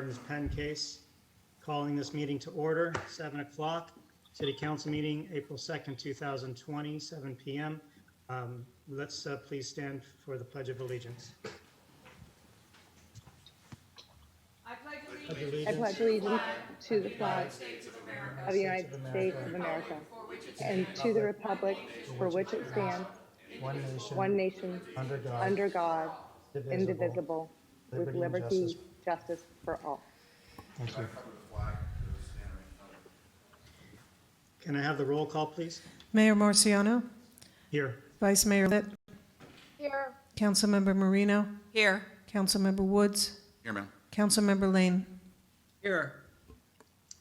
Gardens pen case. Calling this meeting to order, 7 o'clock. City Council meeting, April 2nd, 2020, 7 p.m. Let's please stand for the Pledge of Allegiance. I pledge I allegiance allegiance to the flag of the United States of America and to the republic for which it stands, one nation, under God, indivisible, with liberty, justice for all. Thank you. Can I have the roll call, please? Mayor Marciano, Here. Vice Mayor Litt, Here. Councilmember Marino, here. Councilmember Woods, Here, ma'am. Councilmember Lane. Here.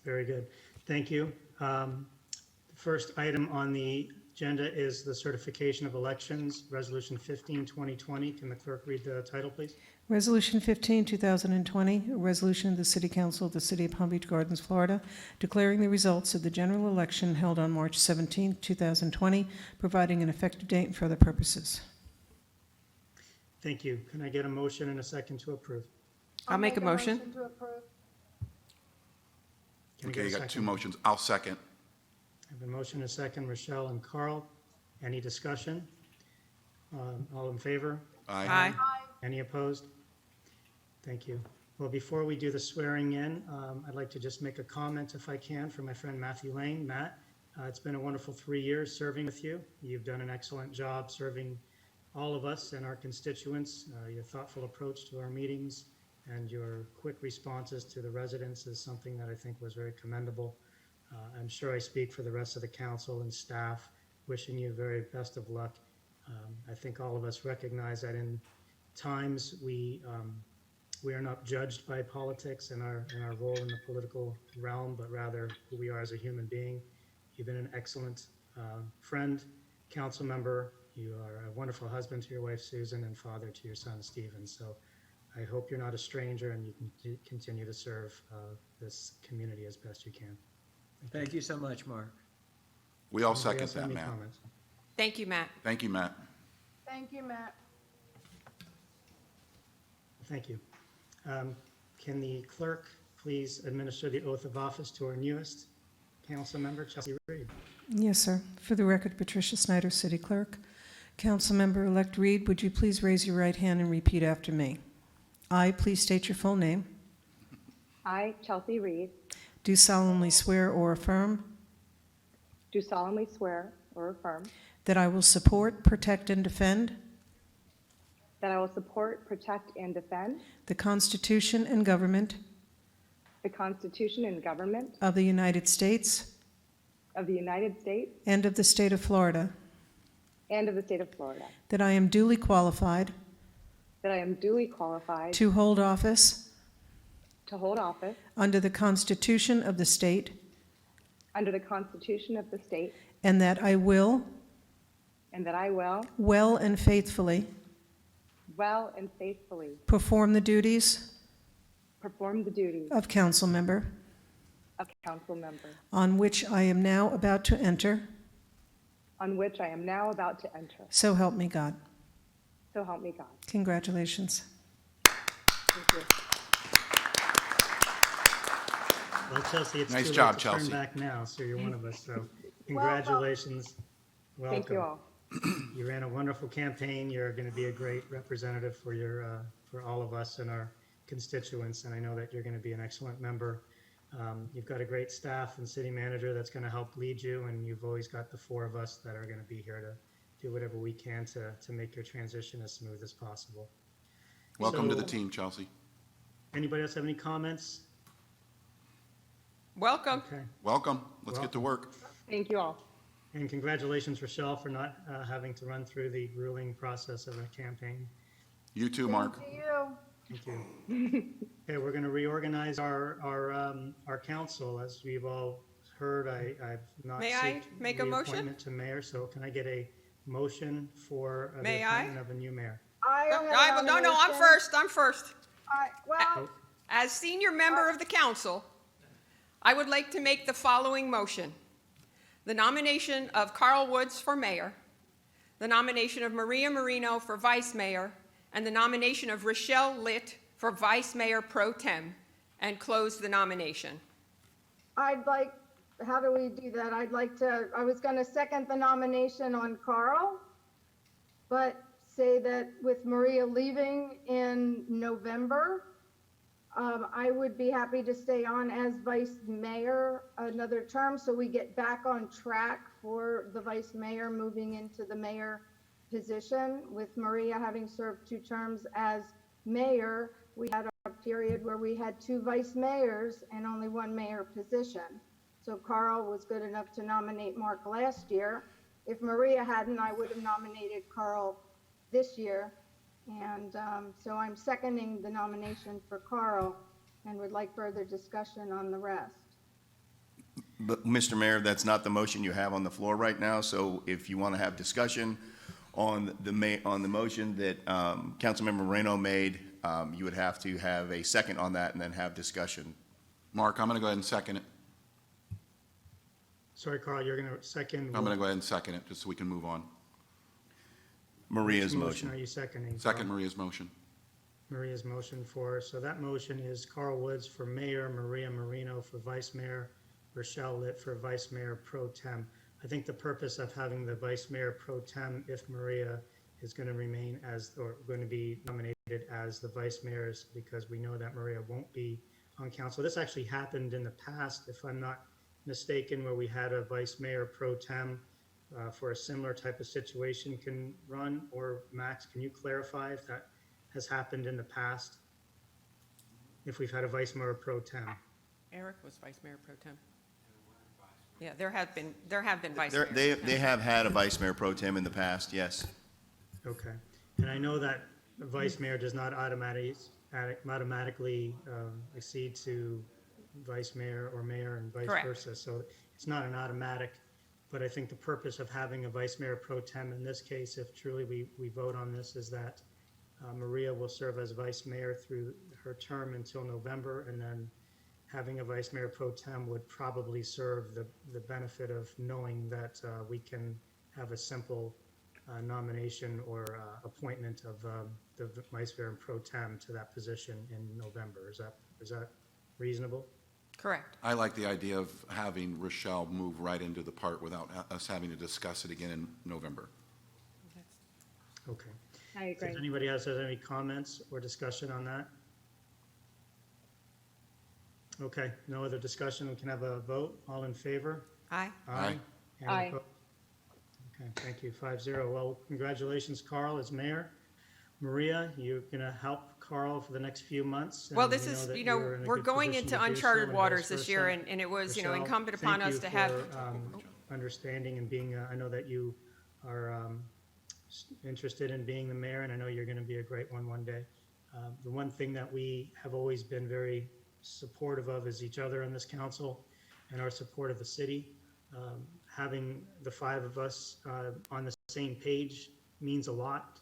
Very good. Thank you. The first item on the agenda is the certification of elections, Resolution 15, 2020. Can the clerk read the title, please? Resolution 15, 2020, a resolution of the City Council of the City of Palm Beach Gardens, Florida, declaring the results of the general election held on March 17, 2020, providing an effective date and for other purposes. Thank you. Can I get a motion and a second to approve? I'll make a motion. Can I get Okay, a you got second? two motions. I'll second. I have a motion and a second, Rochelle and Carl. Any discussion? All in favor? Aye. Any opposed? Thank you. Well, before we do the swearing in, I'd like to just make a comment, if I can, for my friend Matthew Lane. Matt, it's been a wonderful 3 years serving with you. You've done an excellent job serving all of us and our constituents. Your thoughtful approach to our meetings and your quick responses to the residents is something that I think was very commendable. I'm sure I speak for the rest of the council and staff, wishing you very best of luck. I think all of us recognize that in times we are not judged by politics and our role in the political realm, but rather who we are as a human being. You've been an excellent friend, council member. You are a wonderful husband to your wife, Susan, and father to your son, Stephen. So I hope you're not a stranger and you can continue to serve this community as best you can. Thank you so much, Mark. We all Anybody second else have that, any Matt. comments? Thank you, Matt. Thank you, Matt. Thank you, Matt. Thank you. Can the clerk please administer the oath of office to our newest council member, Chelsea Reed? Yes, sir. For the record, Patricia Snyder, City Clerk. Councilmember-elect Reed, would you please raise your right hand and repeat after me? I, please state your full name, I, Chelsea Reed, do solemnly swear or affirm do solemnly swear or affirm that I will support, protect, and defend that I will support, protect, and defend the Constitution and government the Constitution and government of the United States of the United States and of the state of Florida, and of the state of Florida, that I am duly qualified that I am duly qualified to hold office to hold office under the Constitution of the state, under the Constitution of the state, and that I will and that I will well and faithfully well and faithfully perform the duties perform the duties of council member of council member, on which I am now about to enter. on which I am now about to enter. So help me God. So help me God. Congratulations. Thank you. Well, Chelsea, it's Nice too job, late to turn Chelsea. back now, so you're one of us. So congratulations. Welcome. Thank you all. You ran a wonderful campaign. You're going to be a great representative for for all of us and our constituents, and I know that you're going to be an excellent member. You've got a great staff and city manager that's going to help lead you, and you've always got the four of us that are going to be here to do whatever we can to make your transition as smooth as possible. Welcome to So- the team, Chelsea. Anybody else have any comments? Welcome. Okay. Welcome. Let's get to work. Thank you all. And congratulations, Rochelle, for not having to run through the grueling process of a campaign. You too, Mark. Thank you. Okay, we're going to reorganize our council. As we've all heard, I've not May I seeked make a motion? reappointment to mayor, so can I get a motion for the May I? appointment of a new mayor? No, I'm first. I'm first. Oh, As senior member of the council, I would like to make the following motion. The nomination of Carl Woods for mayor, the nomination of Maria Marino for vice mayor, and the nomination of Rochelle Litt for vice mayor pro tem and close the nomination. How do we do that? I was going to second the nomination on Carl, but say that with Maria leaving in November, I would be happy to stay on as vice mayor another term, so we get back on track for the vice mayor moving into the mayor position. With Maria having served 2 terms as mayor, we had a period where we had 2 vice mayors and only 1 mayor position. So Carl was good enough to nominate Mark last year. If Maria hadn't, I would have nominated Carl this year. And so I'm seconding the nomination for Carl and would like further discussion on the rest. But, Mr. Mayor, that's not the motion you have on the floor right now, so if you want to have discussion on the motion that Councilmember Moreno made, you would have to have a second on that and then have discussion. Mark, I'm going to go ahead and second it. Sorry, Carl, you're going to second. I'm going to go ahead and second it, just so we can move on. Maria's Which motion. Are you seconding? Second Carl? Maria's motion. Maria's motion so that motion is Carl Woods for mayor, Maria Marino for vice mayor, Rochelle Litt for vice mayor pro tem. I think the purpose of having the vice mayor pro tem, if Maria is going to remain or going to be nominated as the vice mayor, is because we know that Maria won't be on council. This actually happened in the past, if I'm not mistaken, where we had a vice mayor pro tem for a similar type of situation can run. Or Max, can you clarify if that has happened in the past? If we've had a vice mayor pro tem. Eric was vice mayor pro tem. Yeah, there have been vice They're- mayors. They have had a vice mayor pro tem in the past, yes. Okay. And I know that the vice mayor does not automatically accede to vice mayor or mayor and vice Correct. versa. So it's not an automatic, but I think the purpose of having a vice mayor pro tem in this case, if truly we vote on this, is that Maria will serve as vice mayor through her term until November, and then having a vice mayor pro tem would probably serve the benefit of knowing that we can have a simple nomination or appointment of the vice mayor pro tem to that position in November. Is that reasonable? Correct. I like the idea of having Rochelle move right into the part without us having to discuss it again in November. Okay. I agree. Does anybody else have any comments or discussion on that? Okay, no other discussion. We can have a vote. All in favor? Aye. Aye. Any Aye. opposed? Okay, thank you. 5-0. Well, congratulations, Carl, as mayor. Maria, you're going to help Carl for the next few months. Well, and this we is, that you know, you're in a we're good going position into to do so, uncharted and waters vice this year, versa. and it was, you know, Rochelle, incumbent upon thank us you to have. for, understanding and being, I know that you are interested in being the mayor, and I know you're going to be a great one day. The one thing that we have always been very supportive of is each other on this council and our support of the city. Having the 5 of us on the same page means a lot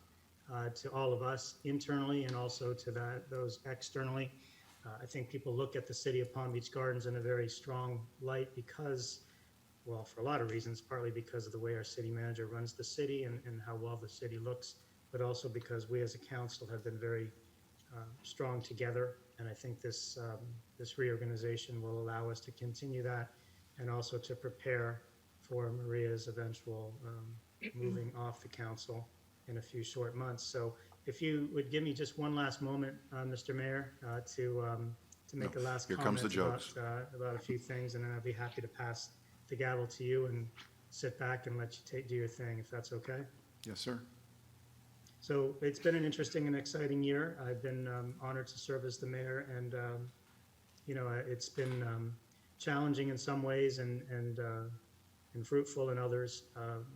to all of us internally and also to those externally. I think people look at the city of Palm Beach Gardens in a very strong light because, well, for a lot of reasons, partly because of the way our city manager runs the city and how well the city looks, but also because we as a council have been very strong together. And I think this reorganization will allow us to continue that and also to prepare for Maria's eventual moving off the council in a few short months. So if you would give me just one last moment, Mr. Mayor, to make a last Here comes comment the jokes. about a few things, and then I'd be happy to pass the gavel to you and sit back and let you do your thing, if that's okay. Yes, sir. So it's been an interesting and exciting year. I've been honored to serve as the mayor, and you know, it's been challenging in some ways and fruitful in others.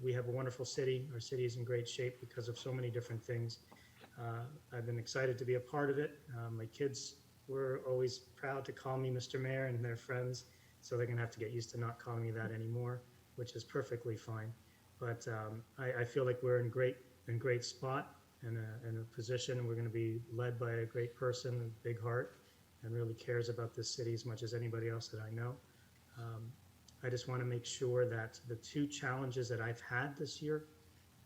We have a wonderful city. Our city is in great shape because of so many different things. I've been excited to be a part of it. My kids were always proud to call me Mr. Mayor, and their friends, so they're going to have to get used to not calling me that anymore, which is perfectly fine. But I feel like we're in great spot and in a position. We're going to be led by a great person with a big heart and really cares about this city as much as anybody else that I know. I just want to make sure that the 2 challenges that I've had this year,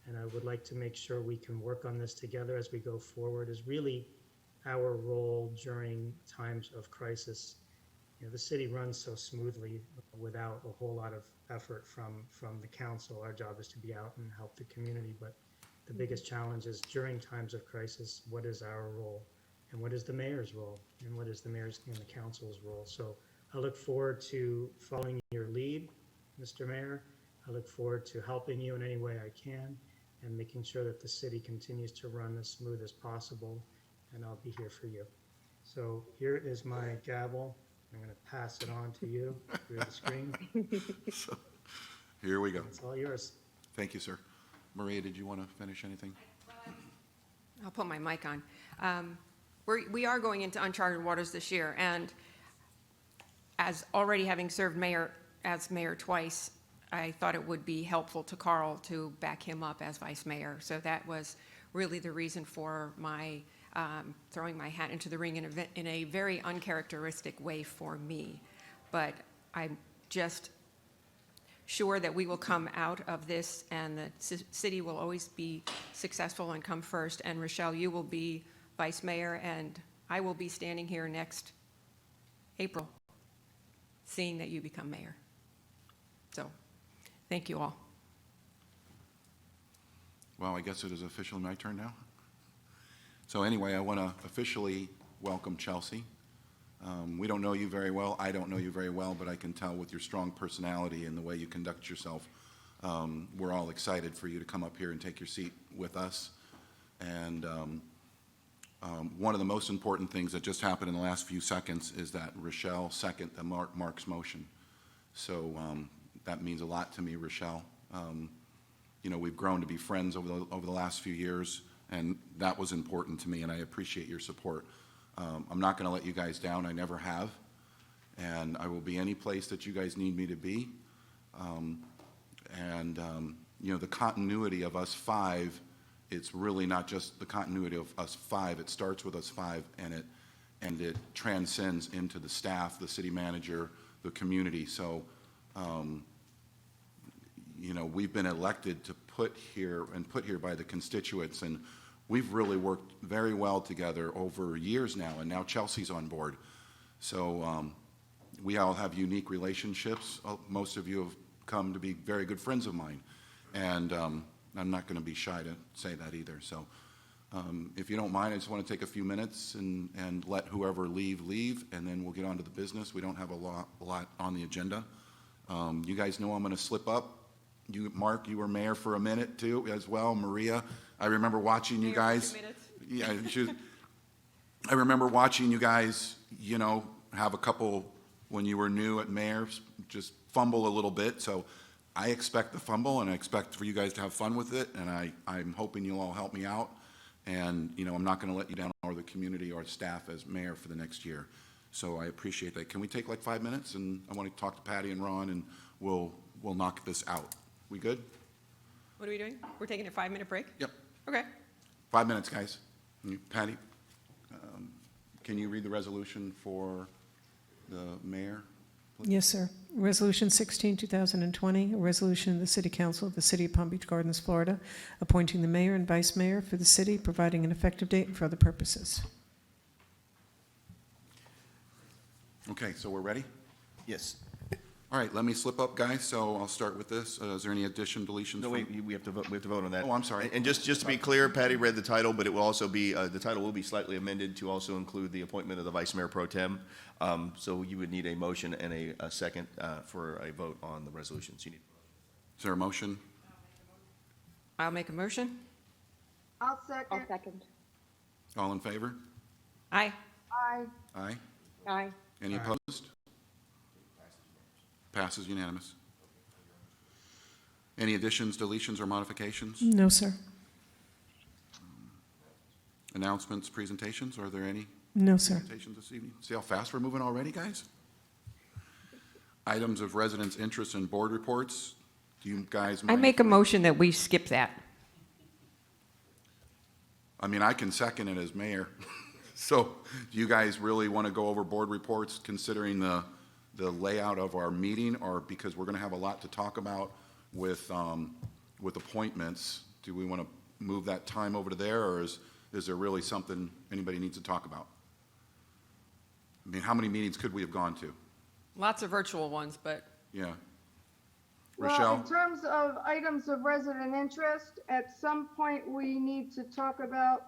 and I would like to make sure we can work on this together as we go forward, is really our role during times of crisis. You know, the city runs so smoothly without a whole lot of effort from the council. Our job is to be out and help the community, but the biggest challenge is during times of crisis, what is our role? And what is the mayor's role? And what is the mayor's and the council's role? So I look forward to following your lead, Mr. Mayor. I look forward to helping you in any way I can and making sure that the city continues to run as smooth as possible, and I'll be here for you. So here is my gavel. I'm going to pass it on to you through the screen. So, here we go. It's all yours. Thank you, sir. Maria, did you want to finish anything? I'll put my mic on. We are going into uncharted waters this year, and as already having served as mayor twice, I thought it would be helpful to Carl to back him up as vice mayor. So that was really the reason for my throwing my hat into the ring in a very uncharacteristic way for me. But I'm just sure that we will come out of this, and the city will always be successful and come first. And Rochelle, you will be vice mayor, and I will be standing here next April, seeing that you become mayor. So, thank you all. Well, I guess it is officially my turn now. So anyway, I want to officially welcome Chelsea. We don't know you very well. I don't know you very well, but I can tell with your strong personality and the way you conduct yourself, we're all excited for you to come up here and take your seat with us. And one of the most important things that just happened in the last few seconds is that Rochelle seconded Mark's motion. So that means a lot to me, Rochelle. You know, we've grown to be friends over the last few years, and that was important to me, and I appreciate your support. I'm not going to let you guys down. I never have, and I will be any place that you guys need me to be. You know, the continuity of us five, it's really not just the continuity of us five. It starts with us five, and it transcends into the staff, the city manager, the community. So, you know, we've been elected to put here by the constituents, and we've really worked very well together over years now, and now Chelsea's on board. So we all have unique relationships. Most of you have come to be very good friends of mine, and I'm not going to be shy to say that either. So if you don't mind, I just want to take a few minutes and let whoever leave, and then we'll get on to the business. We don't have a lot on the agenda. You guys know I'm going to slip up. Mark, you were mayor for a minute too, as well. Maria, I remember watching you guys. Yeah, I remember watching you guys, you know, have a couple when you were new at mayor, just fumble a little bit. So I expect the fumble, and I expect for you guys to have fun with it. And I'm hoping you'll all help me out. And, you know, I'm not going to let you down, or the community or staff as mayor for the next year. So I appreciate that. Can we take like 5 minutes? And I want to talk to Patty and Ron, and we'll knock this out. We good? What are we doing? We're taking a 5-minute break? Yep. Okay. 5 minutes, guys. Patty, can you read the resolution for the mayor? Yes, sir. Resolution 16, 2020, a resolution of the City Council of the City of Palm Beach Gardens, Florida, appointing the mayor and vice mayor for the city, providing an effective date and for other purposes. Okay, so we're ready? Yes. All right, let me slip up, guys, so I'll start with this. Is there any addition, deletions? No, wait, we have to vote on that. Oh, I'm sorry. And just to be clear, Patty read the title, but it will also be, the title will be slightly amended to also include the appointment of the vice mayor pro tem. So you would need a motion and a second for a vote on the resolutions. You need. Is there a motion? I'll make a motion. I'll I'll second. second. All in favor? Aye. Aye. Aye. Aye. Any opposed? Passes unanimous. Any additions, deletions, or modifications? No, sir. Announcements, presentations? Are there any No, sir. presentations this evening? See how fast we're moving already, guys? Items of residents' interest and board reports. Do you guys I mind? make a motion that we skip that. I mean, I can second it as mayor. So do you guys really want to go over board reports considering the layout of our meeting, or because we're going to have a lot to talk about with appointments? Do we want to move that time over to there, or is is there really something anybody needs to talk about? I mean, how many meetings could we have gone to? Lots of virtual ones, but Yeah. Well, Rochelle? in terms of items of resident interest, at some point, we need to talk about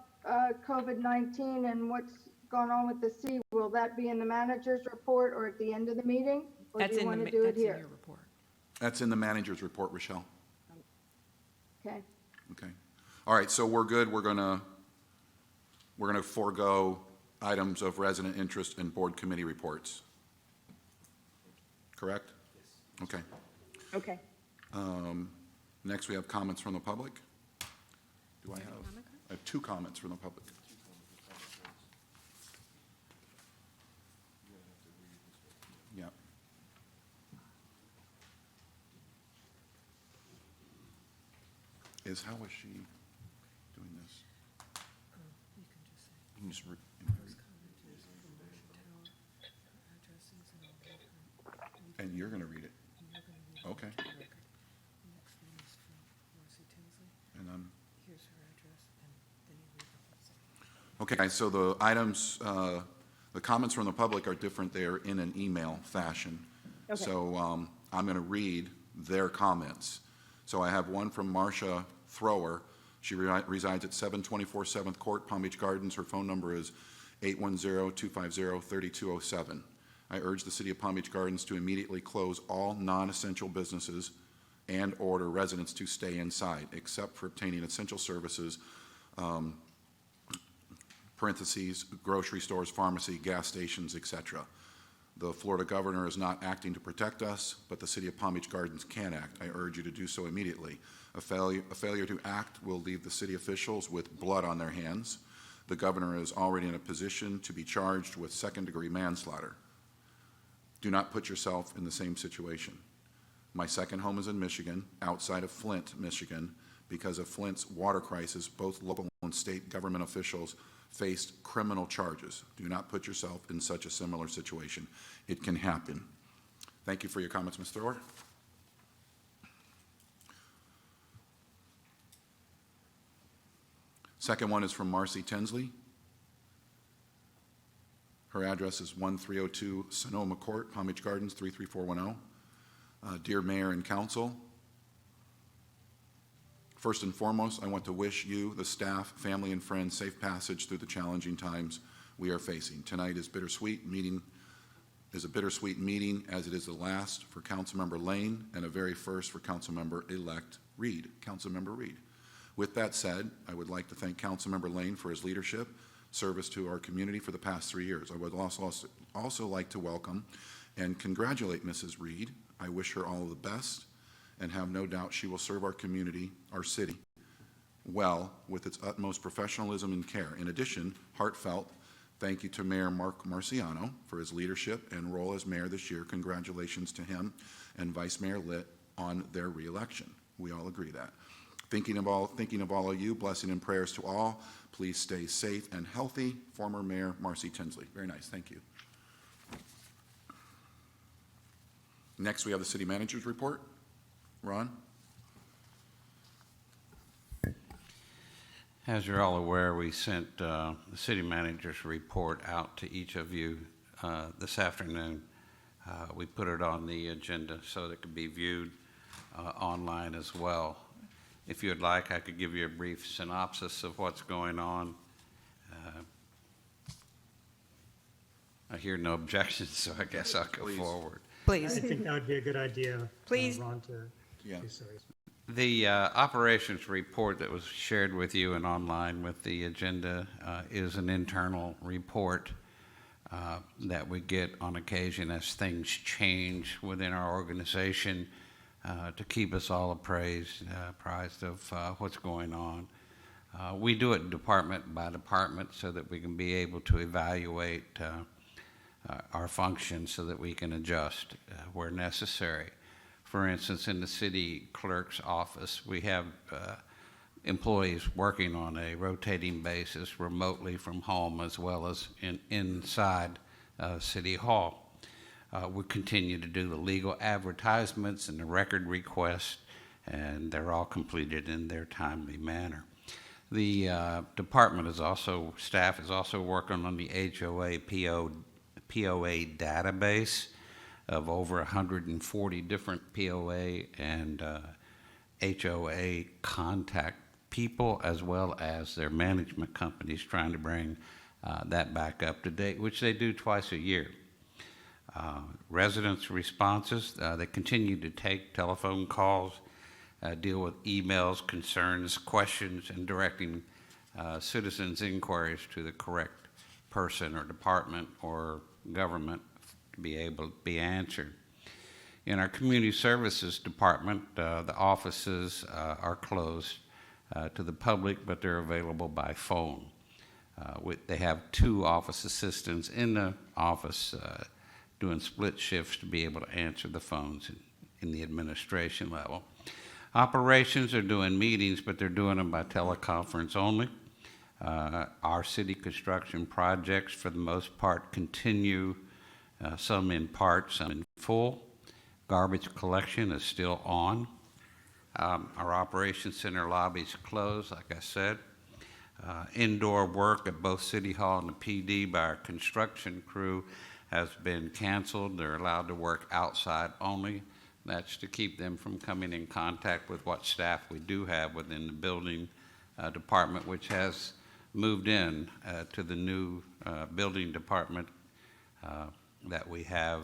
COVID-19 and what's gone on with the sea. Will that be in the manager's report or at the end of the meeting? Or do that's you in want the, to do it that's in here? your report. That's in the manager's report, Rochelle. Okay. Okay. All right, so we're good. We're gonna forego items of resident interest and board committee reports. Correct? Yes. Okay. Okay. Next, we have comments from the public. I have two comments from the public. Yeah. How was she doing this? You can just and you're going to read it. Okay. And okay, guys, so the items, the comments from the public are different. They are in an email fashion. Okay. So I'm going to read their comments. So I have one from Marcia Thrower. She resides at 724 7th Court, Palm Beach Gardens. Her phone number is 810-250-3207. I urge the City of Palm Beach Gardens to immediately close all non-essential businesses and order residents to stay inside, except for obtaining essential services, parentheses, grocery stores, pharmacy, gas stations, etc. The Florida governor is not acting to protect us, but the City of Palm Beach Gardens can act. I urge you to do so immediately. A failure to act will leave the city officials with blood on their hands. The governor is already in a position to be charged with second-degree manslaughter. Do not put yourself in the same situation. My second home is in Michigan, outside of Flint, Michigan. Because of Flint's water crisis, both local and state government officials faced criminal charges. Do not put yourself in such a similar situation. It can happen. Thank you for your comments, Ms. Thrower. Second one is from Marcy Tinsley. Her address is 1302 Sonoma Court, Palm Beach Gardens, 33410. Dear Mayor and Council, first and foremost, I want to wish you, the staff, family, and friends safe passage through the challenging times we are facing. Tonight is a bittersweet meeting as it is the last for Councilmember Lane and a very first for Councilmember-elect Reed, Councilmember Reed. With that said, I would like to thank Councilmember Lane for his leadership, service to our community for the past 3 years. I would also like to welcome and congratulate Mrs. Reed. I wish her all the best and have no doubt she will serve our community, our city, well with its utmost professionalism and care. In addition, heartfelt thank you to Mayor Mark Marciano for his leadership and role as mayor this year. Congratulations to him and Vice Mayor Litt on their reelection. We all agree that. Thinking of all of you, blessing and prayers to all. Please stay safe and healthy. Former Mayor Marcy Tinsley. Very nice. Thank you. Next, we have the city manager's report. Ron? As you're all aware, we sent the city manager's report out to each of you this afternoon. We put it on the agenda so that it could be viewed online as well. If you'd like, I could give you a brief synopsis of what's going on. I hear no objections, so I guess I'll go Please. forward. I Please, think that would be a good idea. Please. Ron, to Yeah. do so. The operations report that was shared with you and online with the agenda is an internal report that we get on occasion as things change within our organization to keep us all apprised of what's going on. We do it department by department so that we can be able to evaluate our functions so that we can adjust where necessary. For instance, in the city clerk's office, we have employees working on a rotating basis remotely from home as well as inside City Hall. We continue to do the legal advertisements and the record requests, and they're all completed in their timely manner. The department is also, staff is also working on the HOA POA database of over 140 different POA and HOA contact people, as well as their management companies, trying to bring that back up to date, which they do twice a year. Residents' responses, they continue to take telephone calls, deal with emails, concerns, questions, and directing citizens' inquiries to the correct person or department or government to be able to be answered. In our community services department, the offices are closed to the public, but they're available by phone. They have 2 office assistants in the office doing split shifts to be able to answer the phones in the administration level. Operations are doing meetings, but they're doing them by teleconference only. Our city construction projects, for the most part, continue, some in part, some in full. Garbage collection is still on. Our operations center lobby is closed, like I said. Indoor work at both City Hall and the PD by our construction crew has been canceled. They're allowed to work outside only. That's to keep them from coming in contact with what staff we do have within the building department, which has moved in to the new building department that we have.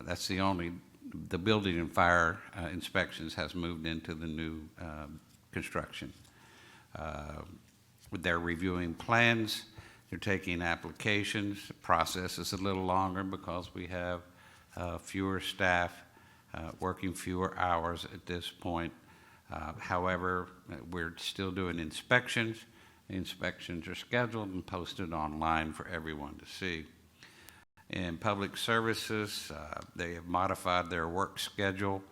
That's the building and fire inspections has moved into the new construction. They're reviewing plans, they're taking applications. The process is a little longer because we have fewer staff working fewer hours at this point. However, we're still doing inspections. The inspections are scheduled and posted online for everyone to see. In public services, they have modified their work schedule.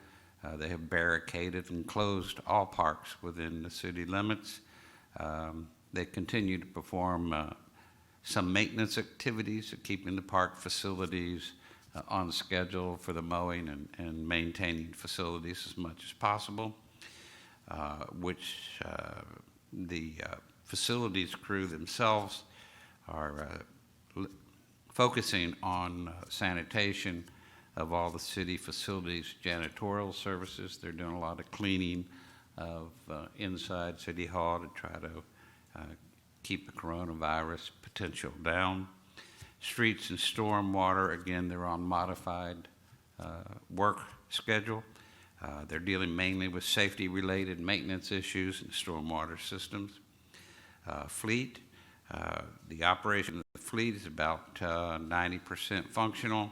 They have barricaded and closed all parks within the city limits. They continue to perform some maintenance activities of keeping the park facilities on schedule for the mowing and maintaining facilities as much as possible, which the facilities crew themselves are focusing on sanitation of all the city facilities, janitorial services. They're doing a lot of cleaning of inside City Hall to try to keep the coronavirus potential down. Streets and stormwater, again, they're on modified work schedule. They're dealing mainly with safety-related maintenance issues and stormwater systems. Fleet, the operation of the fleet is about 90% functional.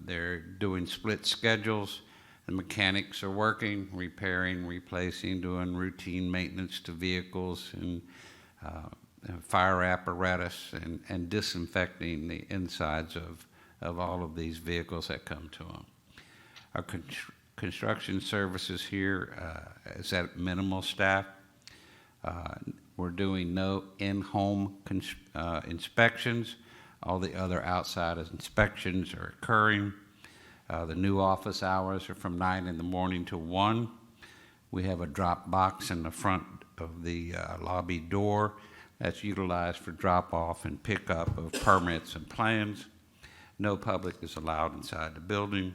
They're doing split schedules. The mechanics are working, repairing, replacing, doing routine maintenance to vehicles and fire apparatus and disinfecting the insides of all of these vehicles that come to them. Our construction services here is at minimal staff. We're doing no in-home inspections. All the other outside inspections are occurring. The new office hours are from 9 in the morning to 1. We have a drop box in the front of the lobby door that's utilized for drop-off and pickup of permits and plans. No public is allowed inside the building.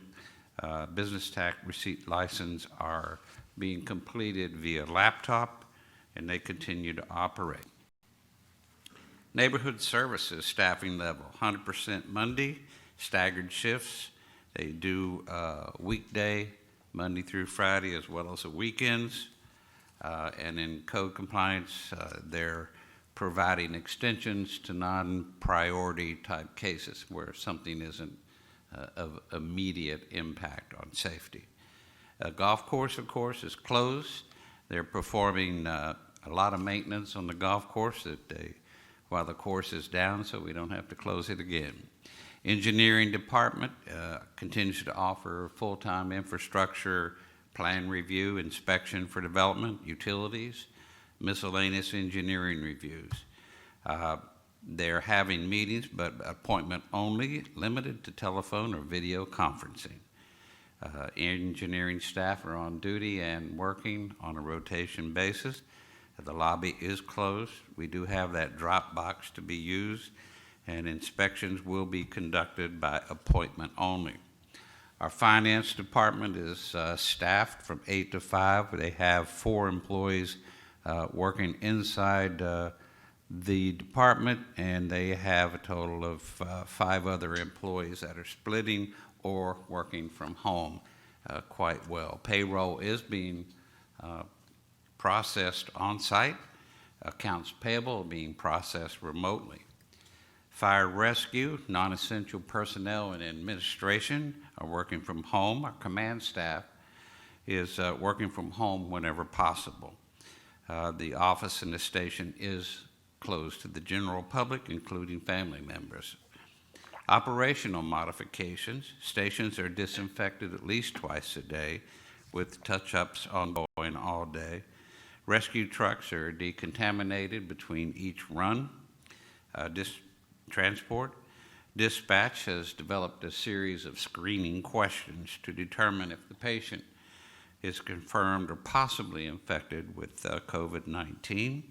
Business tax receipt license are being completed via laptop, and they continue to operate. Neighborhood services staffing level, 100% Monday, staggered shifts. They do weekday, Monday through Friday, as well as the weekends. And in code compliance, they're providing extensions to non-priority type cases where something isn't of immediate impact on safety. A golf course, of course, is closed. They're performing a lot of maintenance on the golf course while the course is down, so we don't have to close it again. Engineering department continues to offer full-time infrastructure plan review, inspection for development, utilities, miscellaneous engineering reviews. They're having meetings, but appointment only, limited to telephone or video conferencing. Engineering staff are on duty and working on a rotation basis. The lobby is closed. We do have that drop box to be used, and inspections will be conducted by appointment only. Our finance department is staffed from 8 to 5. They have 4 employees working inside the department, and they have a total of 5 other employees that are splitting or working from home quite well. Payroll is being processed on-site. Accounts payable are being processed remotely. Fire rescue, non-essential personnel, and administration are working from home. Our command staff is working from home whenever possible. The office and the station is closed to the general public, including family members. Operational modifications. Stations are disinfected at least twice a day, with touch-ups ongoing all day. Rescue trucks are decontaminated between each run. Transport. Dispatch has developed a series of screening questions to determine if the patient is confirmed or possibly infected with COVID-19.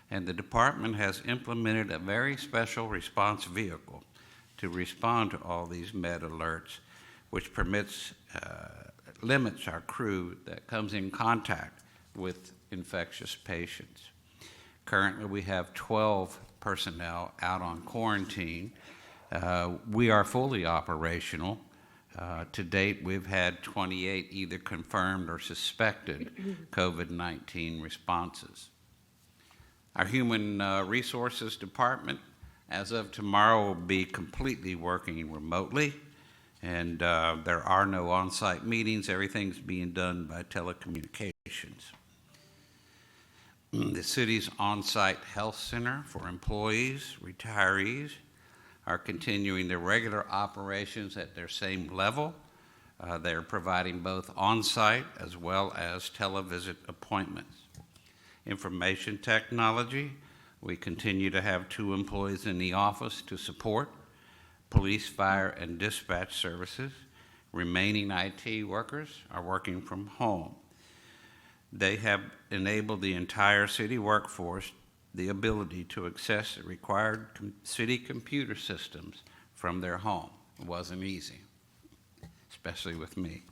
And the department has implemented a very special response vehicle to respond to all these med alerts, which limits our crew that comes in contact with infectious patients. Currently, we have 12 personnel out on quarantine. We are fully operational. To date, we've had 28 either confirmed or suspected COVID-19 responses. Our Human Resources Department, as of tomorrow, will be completely working remotely, and there are no on-site meetings. Everything's being done by telecommunications. The city's on-site health center for employees, retirees, are continuing their regular operations at their same level. They're providing both on-site as well as televisit appointments. Information technology, we continue to have 2 employees in the office to support police, fire, and dispatch services. Remaining IT workers are working from home. They have enabled the entire city workforce the ability to access the required city computer systems from their home. It wasn't easy, especially with me.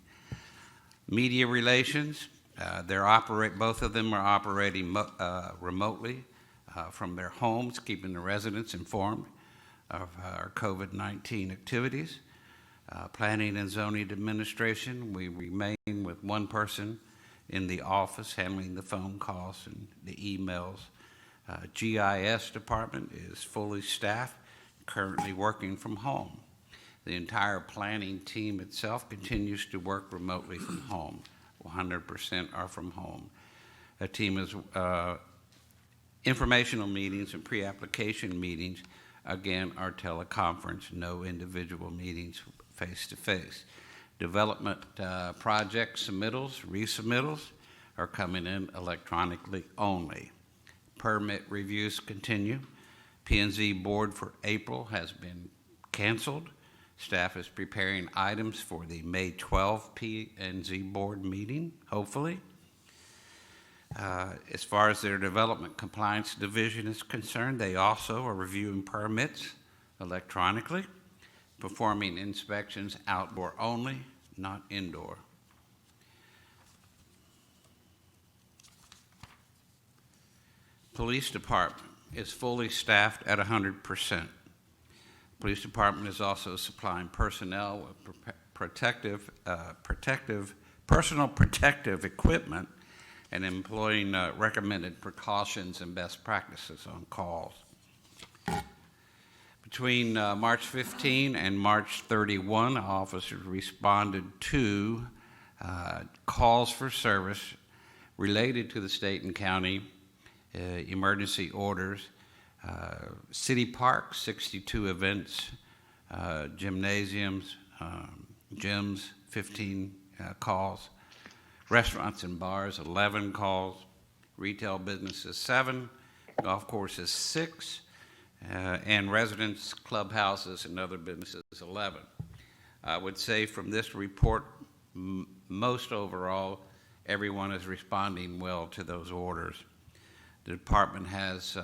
Media relations, both of them are operating remotely from their homes, keeping the residents informed of our COVID-19 activities. Planning and zoning administration, we remain with 1 person in the office handling the phone calls and the emails. GIS department is fully staffed, currently working from home. The entire planning team itself continues to work remotely from home. 100% are from home. A team is informational meetings and pre-application meetings, again, are teleconference, no individual meetings face-to-face. Development project submittals, resubmittals are coming in electronically only. Permit reviews continue. P&Z board for April has been canceled. Staff is preparing items for the May 12 P&Z board meeting, hopefully. As far as their development compliance division is concerned, they also are reviewing permits electronically, performing inspections outdoor only, not indoor. Police department is fully staffed at 100%. Police department is also supplying personnel with personal protective equipment and employing recommended precautions and best practices on calls. Between March 15 and March 31, officers responded to calls for service related to the state and county emergency orders. City parks, 62 events, gymnasiums, gyms, 15 calls, restaurants and bars, 11 calls, retail businesses, 7, golf courses, 6, and residence clubhouses and other businesses, 11. I would say from this report, most overall, everyone is responding well to those orders. The department has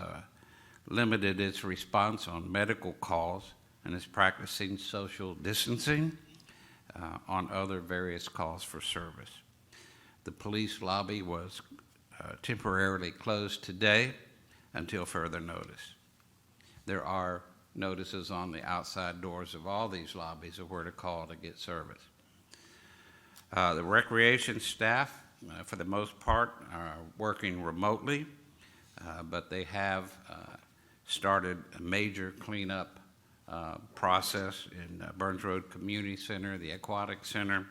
limited its response on medical calls and is practicing social distancing on other various calls for service. The police lobby was temporarily closed today until further notice. There are notices on the outside doors of all these lobbies of where to call to get service. The recreation staff, for the most part, are working remotely, but they have started a major cleanup process in Burns Road Community Center, the Aquatic Center.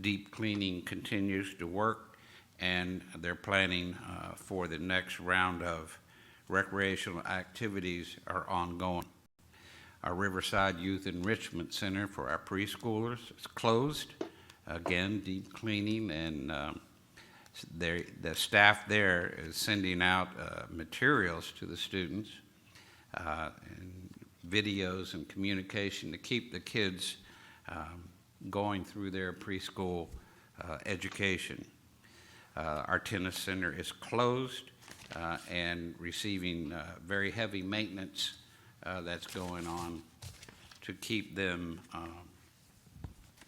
Deep cleaning continues to work, and they're planning for the next round of recreational activities are ongoing. Our Riverside Youth Enrichment Center for our preschoolers is closed. Again, deep cleaning, and the staff there is sending out materials to the students, and videos and communication to keep the kids going through their preschool education. Our tennis center is closed and receiving very heavy maintenance that's going on to keep them,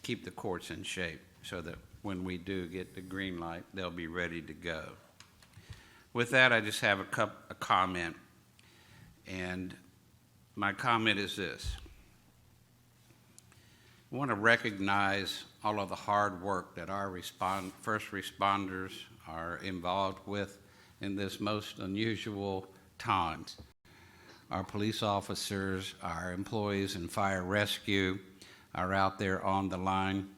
keep the courts in shape so that when we do get the green light, they'll be ready to go. With that, I just have a comment, and my comment is this. I want to recognize all of the hard work that our first responders are involved with in this most unusual times. Our police officers, our employees in fire rescue are out there on the line.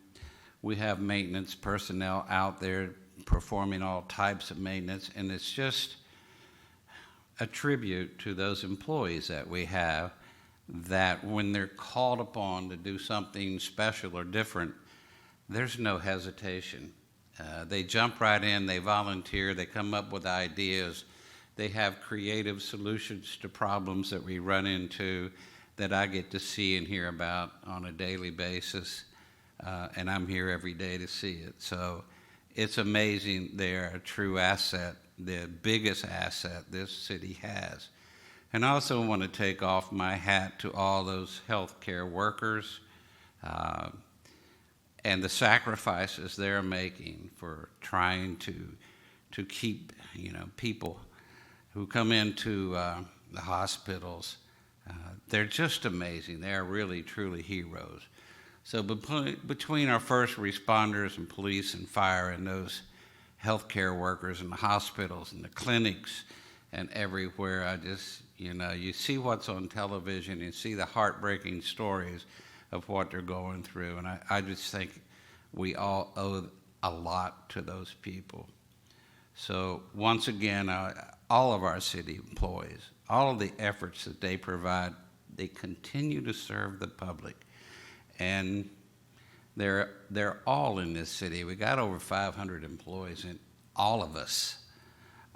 We have maintenance personnel out there performing all types of maintenance, and it's just a tribute to those employees that we have, that when they're called upon to do something special or different, there's no hesitation. They jump right in, they volunteer, they come up with ideas, they have creative solutions to problems that we run into that I get to see and hear about on a daily basis, and I'm here every day to see it. So it's amazing. They're a true asset, the biggest asset this city has. And I also want to take off my hat to all those healthcare workers and the sacrifices they're making for trying to keep, people who come into the hospitals. They're just amazing. They're really, truly heroes. So between our first responders and police and fire and those healthcare workers in the hospitals and the clinics and everywhere, I just, you see what's on television, you see the heartbreaking stories of what they're going through, and I just think we all owe a lot to those people. So once again, all of our city employees, all of the efforts that they provide, they continue to serve the public, and they're all in this city. We got over 500 employees, and all of us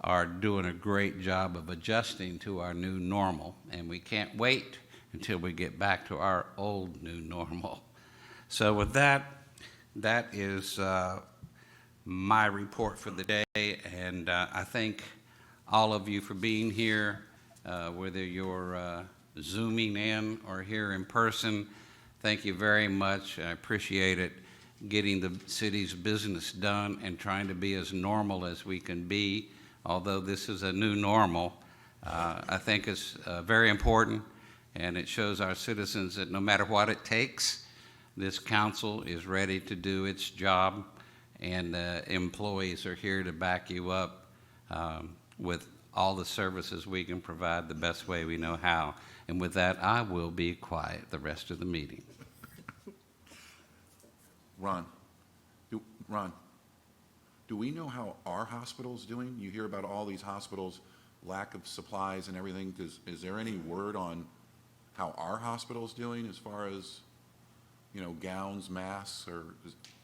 are doing a great job of adjusting to our new normal, and we can't wait until we get back to our old new normal. So with that is my report for the day, and I thank all of you for being here, whether you're Zooming in or here in person. Thank you very much. I appreciate it, getting the city's business done and trying to be as normal as we can be. Although this is a new normal, I think it's very important, and it shows our citizens that no matter what it takes, this council is ready to do its job, and employees are here to back you up with all the services we can provide the best way we know how. And with that, I will be quiet the rest of the meeting. Ron, do we know how our hospital's doing? You hear about all these hospitals, lack of supplies and everything. Is there any word on how our hospital's doing as far as, gowns, masks, or,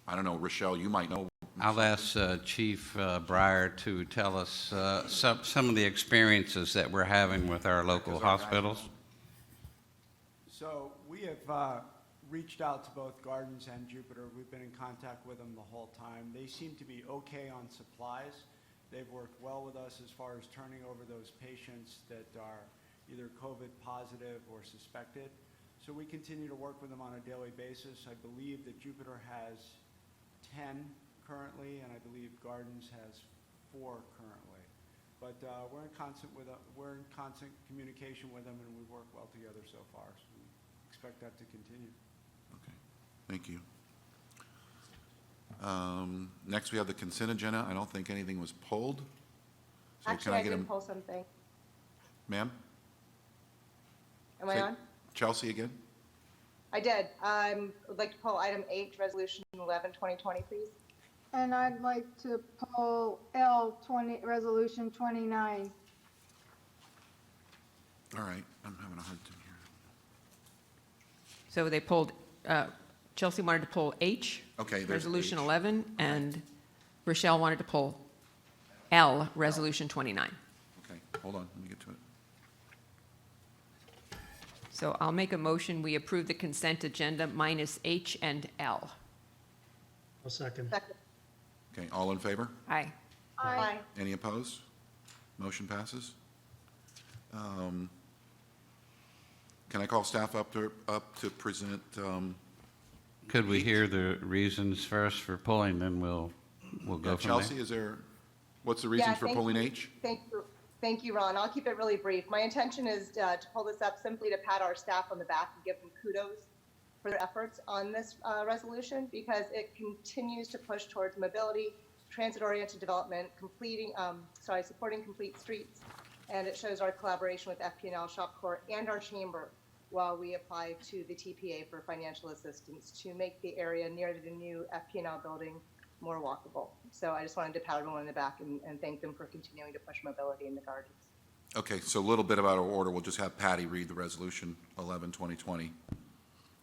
I don't know, Rochelle, you might know. I'll ask Chief Breyer to tell us some of the experiences that we're having with our local hospitals. So we have reached out to both Gardens and Jupiter. We've been in contact with them the whole time. They seem to be okay on supplies. They've worked well with us as far as turning over those patients that are either COVID positive or suspected. So we continue to work with them on a daily basis. I believe that Jupiter has 10 currently, and I believe Gardens has 4 currently. But we're in constant communication with them, and we work well together so far. So we expect that to continue. Okay, thank you. Next, we have the consent agenda. I don't think anything was pulled. So Actually, I did pull something. Ma'am? Am I on? Chelsea again? I did. I would like to pull item H, resolution 11, 2020, please. And I'd like to pull L20, resolution 29. All right, I'm having a hard time here. So they pulled, Chelsea wanted to pull H. Okay, there's Resolution H. 11, and Rochelle wanted to pull L, Resolution 29. Okay, hold on, let me get to it. So I'll make a motion, we approve the consent agenda minus H and L. I'll second. Second. Okay, all in favor? Aye. Aye. Any opposed? Motion passes. Can I call staff up to present? Could we hear the reasons first for pulling, then we'll go from there? Chelsea, what's the reason for pulling H? Thank you, Ron. I'll keep it really brief. My intention is to pull this up simply to pat our staff on the back and give them kudos for their efforts on this resolution, because it continues to push towards mobility, transit-oriented development, supporting complete streets, and it shows our collaboration with FP&L, Shopcorp, and our chamber while we apply to the TPA for financial assistance to make the area near the new FP&L building more walkable. So I just wanted to pat everyone on the back and thank them for continuing to push mobility in the gardens. Okay, so a little bit about our order. We'll just have Patty read the resolution 11, 2020.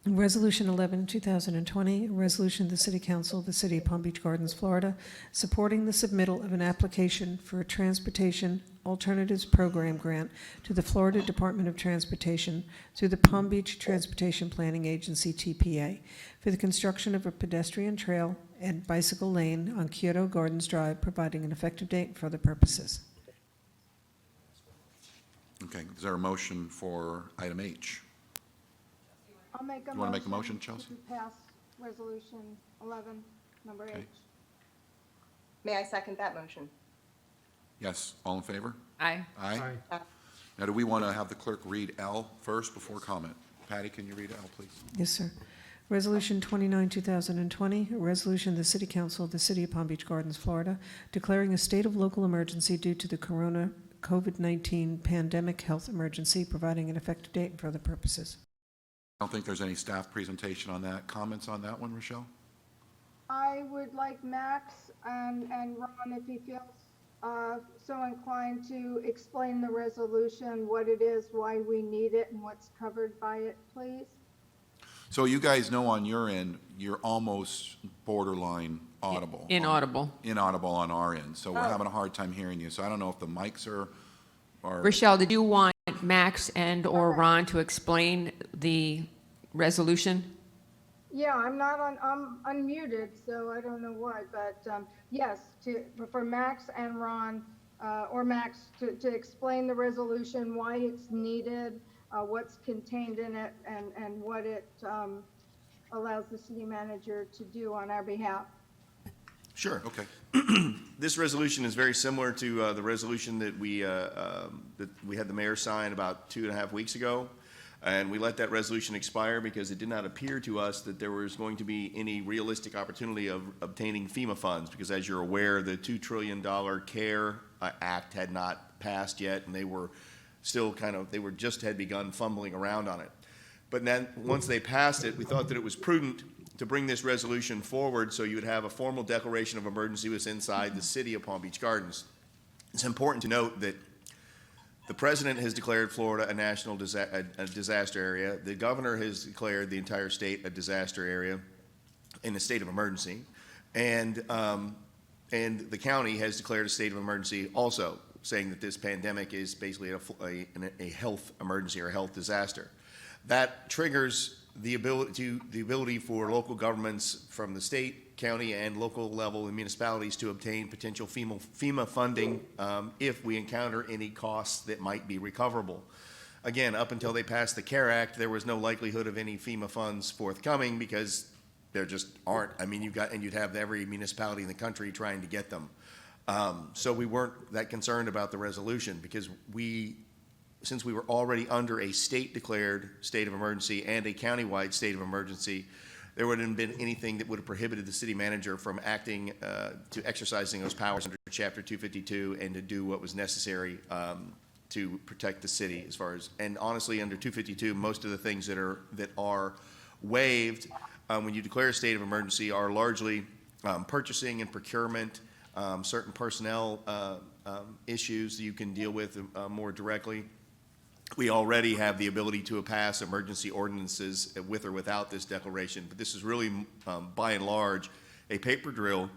Resolution 11, 2020, a resolution of the City Council of the City of Palm Beach Gardens, Florida, supporting the submittal of an application for a Transportation Alternatives Program grant to the Florida Department of Transportation through the Palm Beach Transportation Planning Agency, TPA, for the construction of a pedestrian trail and bicycle lane on Kyoto Gardens Drive, providing an effective date for other purposes. Okay, is there a motion for item H? I'll make a motion. You want to make a motion, Chelsea? To pass resolution 11, number Okay. H. May I second that motion? Yes, all in favor? Aye. Aye. Now, do we want to have the clerk read L first before comment? Patty, can you read L, please? Yes, sir. Resolution 29, 2020, a resolution of the City Council of the City of Palm Beach Gardens, Florida, declaring a state of local emergency due to the COVID-19 pandemic health emergency, providing an effective date and for other purposes. I don't think there's any staff presentation on that. Comments on that one, Rochelle? I would like Max and Ron, if he feels so inclined, to explain the resolution, what it is, why we need it, and what's covered by it, please. So you guys know on your end, you're almost borderline audible. Inaudible. Inaudible on our end, so we're having a hard time hearing you. So I don't know if the mics are Rochelle, did you want Max and/or Ron to explain the resolution? Yeah, I'm unmuted, so I don't know why, but yes, for Max and Ron, or Max to explain the resolution, why it's needed, what's contained in it, and what it allows the city manager to do on our behalf. Sure. Okay. This resolution is very similar to the resolution that we had the mayor sign about 2.5 weeks ago. And we let that resolution expire because it did not appear to us that there was going to be any realistic opportunity of obtaining FEMA funds. Because as you're aware, the $2 trillion CARE Act had not passed yet, and they were still had begun fumbling around on it. But then once they passed it, we thought that it was prudent to bring this resolution forward so you would have a formal declaration of emergency was inside the city of Palm Beach Gardens. It's important to note that the president has declared Florida a national disaster area. The governor has declared the entire state a disaster area in a state of emergency. And the county has declared a state of emergency also, saying that this pandemic is basically a health emergency or a health disaster. That triggers the ability for local governments from the state, county, and local level and municipalities to obtain potential FEMA funding if we encounter any costs that might be recoverable. Again, up until they passed the CARE Act, there was no likelihood of any FEMA funds forthcoming because there just aren't. I mean, you'd have every municipality in the country trying to get them. So we weren't that concerned about the resolution because since we were already under a state-declared state of emergency and a countywide state of emergency, there wouldn't have been anything that would have prohibited the city manager from acting, to exercising those powers under Chapter 252 and to do what was necessary to protect the city as far as, and honestly, under 252, most of the things that are waived when you declare a state of emergency are largely purchasing and procurement, certain personnel issues that you can deal with more directly. We already have the ability to pass emergency ordinances with or without this declaration, but this is really, by and large, a paper drill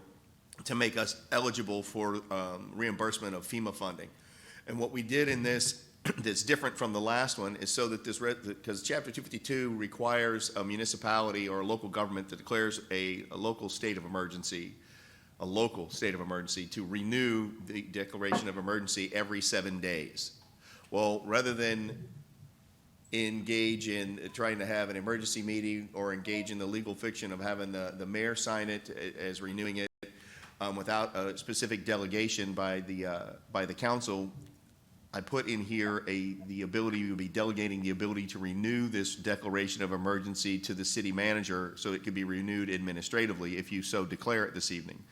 to make us eligible for reimbursement of FEMA funding. And what we did in this that's different from the last one is so that because Chapter 252 requires a municipality or a local government that declares a local state of emergency to renew the declaration of emergency every 7 days. Well, rather than engage in trying to have an emergency meeting or engage in the legal fiction of having the mayor sign it as renewing it without a specific delegation by the council, I put in here the ability, you would be delegating the ability to renew this declaration of emergency to the city manager so it could be renewed administratively if you so declare it this evening.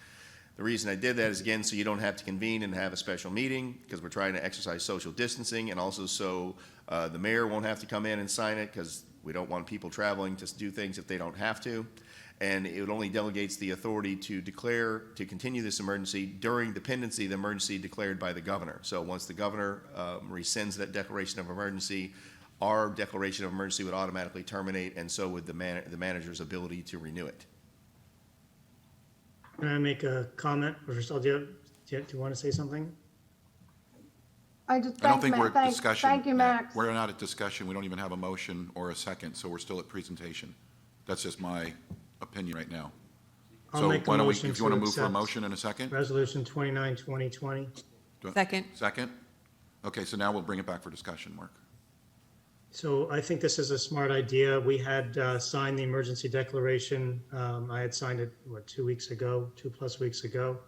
The reason I did that is, again, so you don't have to convene and have a special meeting because we're trying to exercise social distancing, and also so the mayor won't have to come in and sign it because we don't want people traveling to do things if they don't have to. And it only delegates the authority to continue this emergency during the pendency of the emergency declared by the governor. So once the governor rescinds that declaration of emergency, our declaration of emergency would automatically terminate, and so would the manager's ability to renew it. Can I make a comment? First, do you want to say something? I just I don't thank think we're Matt. at discussion. Thank you, yet. Max. We're not at discussion. We don't even have a motion or a second, so we're still at presentation. That's just my opinion right now. I'll So make a why don't we, motion if you want to to move for a accept motion in a second? Resolution 29, 2020. Second. Second? Okay, so now we'll bring it back for discussion, Mark. So I think this is a smart idea. We had signed the emergency declaration. I had signed it, 2 weeks ago, 2+ weeks ago.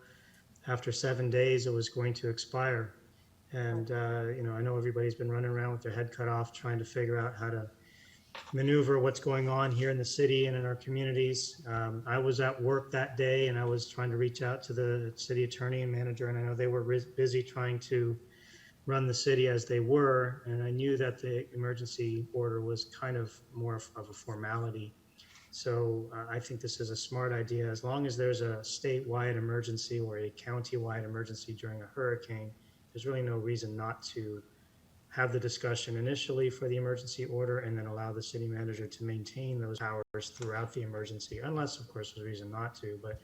After 7 days, it was going to expire. And, I know everybody's been running around with their head cut off trying to figure out how to maneuver what's going on here in the city and in our communities. I was at work that day and I was trying to reach out to the city attorney and manager, and I know they were busy trying to run the city as they were, and I knew that the emergency order was kind of more of a formality. So I think this is a smart idea. As long as there's a statewide emergency or a county-wide emergency during a hurricane, there's really no reason not to have the discussion initially for the emergency order and then allow the city manager to maintain those powers throughout the emergency, unless, of course, there's a reason not to. But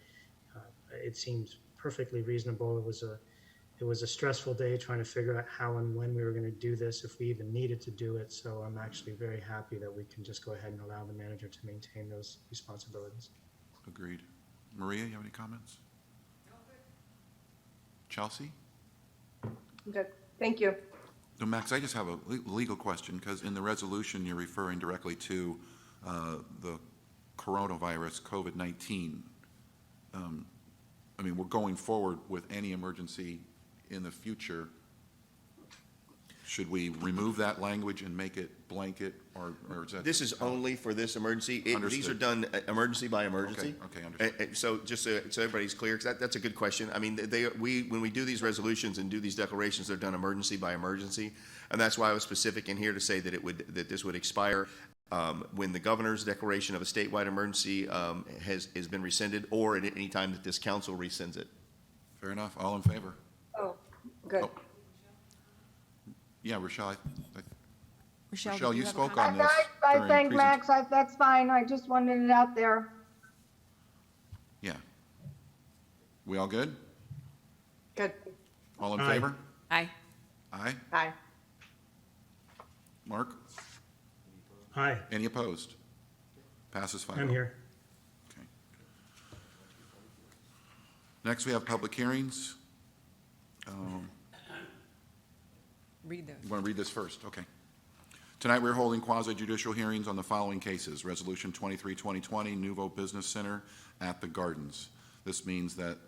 it seems perfectly reasonable. It was a stressful day trying to figure out how and when we were going to do this, if we even needed to do it. So I'm actually very happy that we can just go ahead and allow the manager to maintain those responsibilities. Agreed. Maria, you have any comments? Chelsea? Good, thank you. No, Max, I just have a legal question, because in the resolution, you're referring directly to the coronavirus, COVID-19. I mean, we're going forward with any emergency in the future. Should we remove that language and make it blanket, or is that? This is only for this emergency. These are Understood. done emergency by emergency. Okay, understood. So just so everybody's clear, because that's a good question. I mean, when we do these resolutions and do these declarations, they're done emergency by emergency, and that's why I was specific in here to say that this would expire when the governor's declaration of a statewide emergency has been rescinded, or at any time that this council rescinds it. Fair enough. All in favor? Oh, good. Oh. Yeah, Rochelle, Rochelle, Rochelle, did you have a spoke comment? on this. I during thank Max. That's fine. I just wanted it out there. Yeah. We all good? Good. All in Aye. favor? Aye. Aye. Aye. Mark? Aye. Any opposed? Passes 5-0. I'm here. Okay. Next, we have public hearings. Read those. You want to read this first? Okay. Tonight, we're holding quasi-judicial hearings on the following cases. Resolution 23-2020, Nouveau Business Center at the Gardens. This means that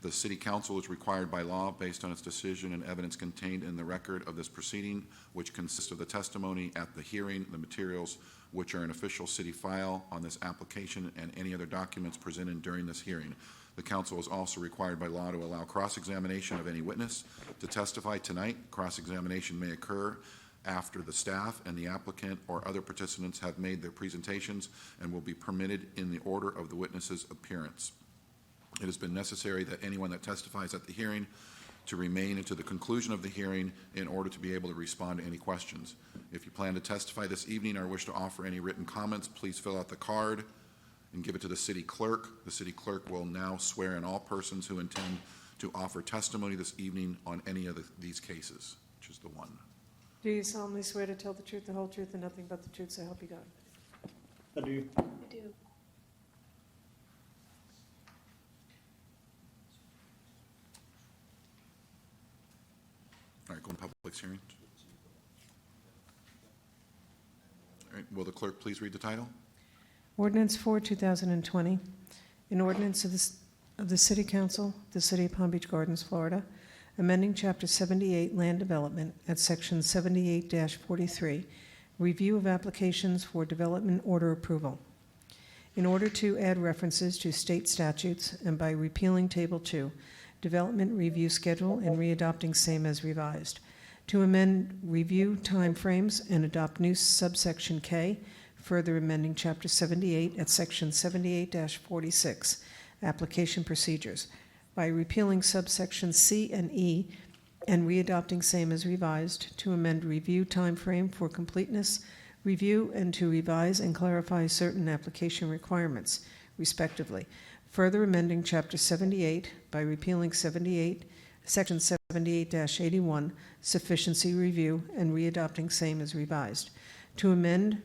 the City Council is required by law, based on its decision and evidence contained in the record of this proceeding, which consists of the testimony at the hearing, the materials which are an official city file on this application, and any other documents presented during this hearing. The council is also required by law to allow cross-examination of any witness to testify tonight. Cross-examination may occur after the staff and the applicant or other participants have made their presentations and will be permitted in the order of the witness's appearance. It has been necessary that anyone that testifies at the hearing to remain until the conclusion of the hearing in order to be able to respond to any questions. If you plan to testify this evening or wish to offer any written comments, please fill out the card and give it to the city clerk. The city clerk will now swear in all persons who intend to offer testimony this evening on any of these cases, which is the one. Do you solemnly swear to tell the truth, the whole truth, and nothing but the truth, so help you God? I do. I do. All right, go to public hearing. All right, will the clerk please read the title? Ordinance 4, 2020, an ordinance of the City Council, the City of Palm Beach Gardens, Florida, amending Chapter 78 Land Development at Section 78-43, review of applications for development order approval. In order to add references to state statutes and by repealing Table 2, development review schedule and readopting same as revised. To amend review timeframes and adopt new subsection K, further amending Chapter 78 at Section 78-46, application procedures, by repealing subsections C and E and readopting same as revised, to amend review timeframe for completeness review and to revise and clarify certain application requirements, respectively. Further amending Chapter 78 by repealing Section 78-81, sufficiency review, and readopting same as revised. To amend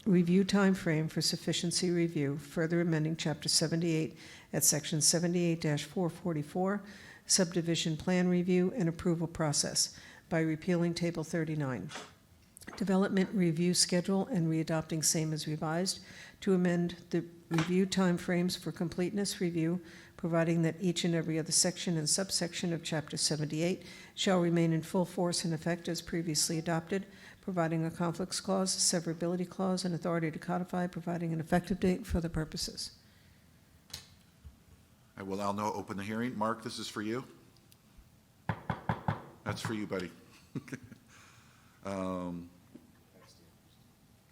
review timeframe for sufficiency review, further amending Chapter 78 at Section 78-444, subdivision plan review and approval process, by repealing Table 39. Development review schedule and readopting same as revised, to amend the review timeframes for completeness review, providing that each and every other section and subsection of Chapter 78 shall remain in full force and effect as previously adopted, providing a conflicts clause, severability clause, and authority to codify, providing an effective date for the purposes. I will now open the hearing. Mark, this is for you. That's for you, buddy.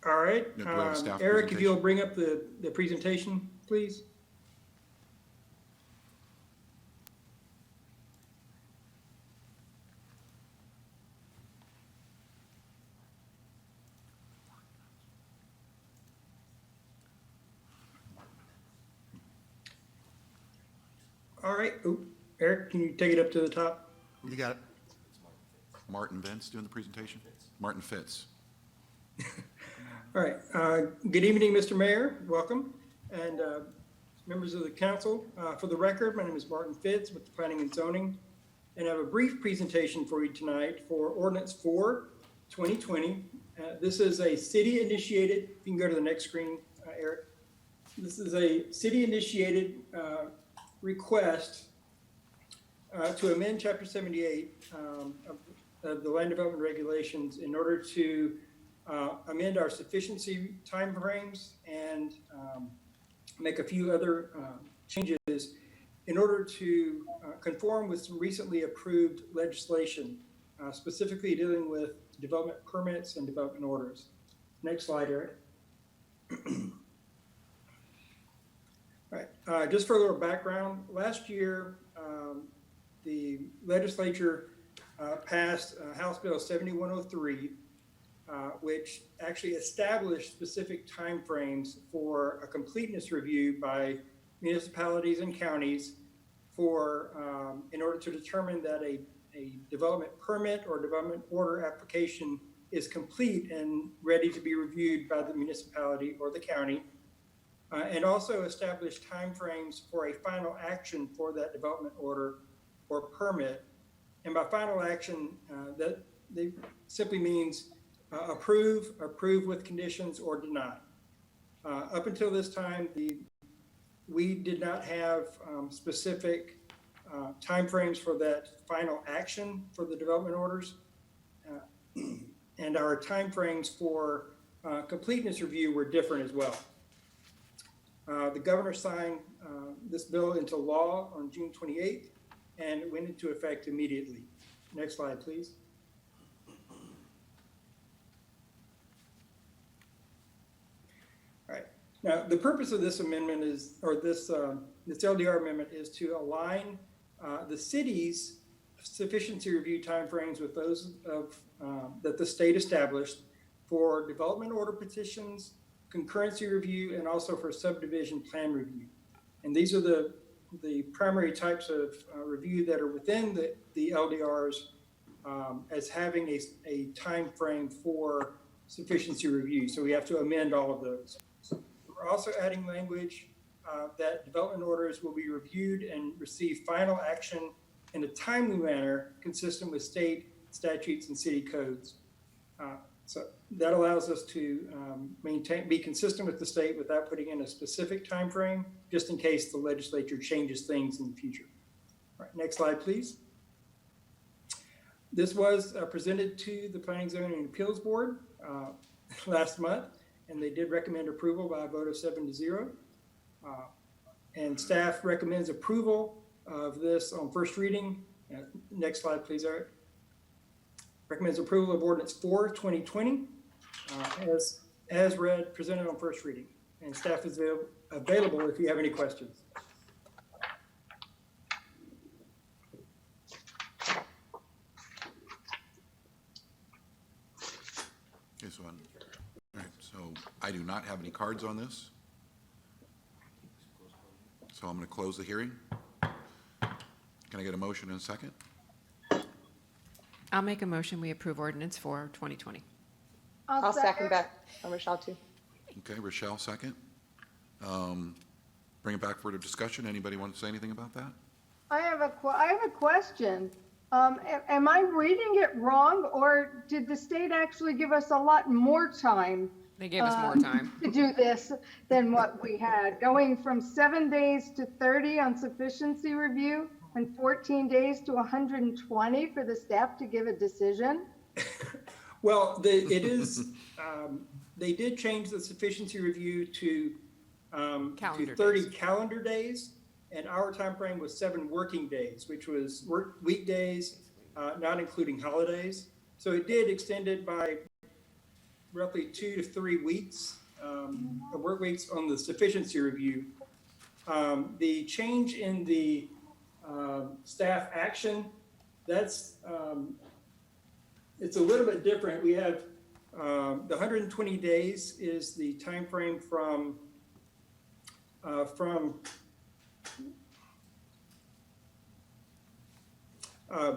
All right. Yeah, do we have a staff Eric, if presentation? you'll bring up the presentation, please. All right. Oop. Eric, can you take it up to the top? You got it. Martin Vince doing the presentation? Martin Fitz. All right. Good evening, Mr. Mayor. Welcome. And members of the council. For the record, my name is Martin Fitz with the Planning and Zoning. And I have a brief presentation for you tonight for Ordinance 4, 2020. This is a city-initiated, you can go to the next screen, Eric. This is a city-initiated request to amend Chapter 78 of the Land Development Regulations in order to amend our sufficiency timeframes and make a few other changes in order to conform with some recently approved legislation, specifically dealing with development permits and development orders. Next slide, Eric. All right, just for a little background, last year the legislature passed House Bill 7103, which actually established specific timeframes for a completeness review by municipalities and counties for in order to determine that a development permit or development order application is complete and ready to be reviewed by the municipality or the county. and also establish timeframes for a final action for that development order or permit. And by final action, that simply means approve with conditions, or deny. Up until this time, we did not have specific timeframes for that final action for the development orders. And our timeframes for completeness review were different as well. The governor signed this bill into law on June 28th, and it went into effect immediately. Next slide, please. All right. Now, the purpose of this amendment is, or this LDR amendment, is to align the city's sufficiency review timeframes with those of that the state established for development order petitions, concurrency review, and also for subdivision plan review. And these are the primary types of review that are within the LDRs as having a time frame for sufficiency review. So we have to amend all of those. We're also adding language that development orders will be reviewed and receive final action in a timely manner consistent with state statutes and city codes. So that allows us to be consistent with the state without putting in a specific time frame, just in case the legislature changes things in the future. All right, next slide, please. This was presented to the Planning, Zoning, and Appeals Board last month, and they did recommend approval by a vote of 7-0. And staff recommends approval of this on first reading. Next slide, please, Eric. Recommends approval of ordinance 4/2020 as read, presented on first reading. And staff is available if you have any questions. This one. All right, so I do not have any cards on this. So I'm going to close the hearing. Can I get a motion in a second? I'll make a motion, we approve ordinance for 2020. I'll second that. Rochelle, too. Okay, Rochelle, second. Bring it back for the discussion. Anybody want to say anything about that? I have a question. Am I reading it wrong, or did the state actually give us a lot more time? They gave us more time. To do this than what we had, going from 7 days to 30 on sufficiency review and 14 days to 120 for the staff to give a decision? Well, it is, they did change the sufficiency review to 30 calendar days, and our time frame was 7 working days, which was weekdays, not including holidays. So it did extend it by roughly 2 to 3 weeks, work weeks on the sufficiency review. The change in the staff action, that's it's a little bit different. We have the 120 days is the time frame from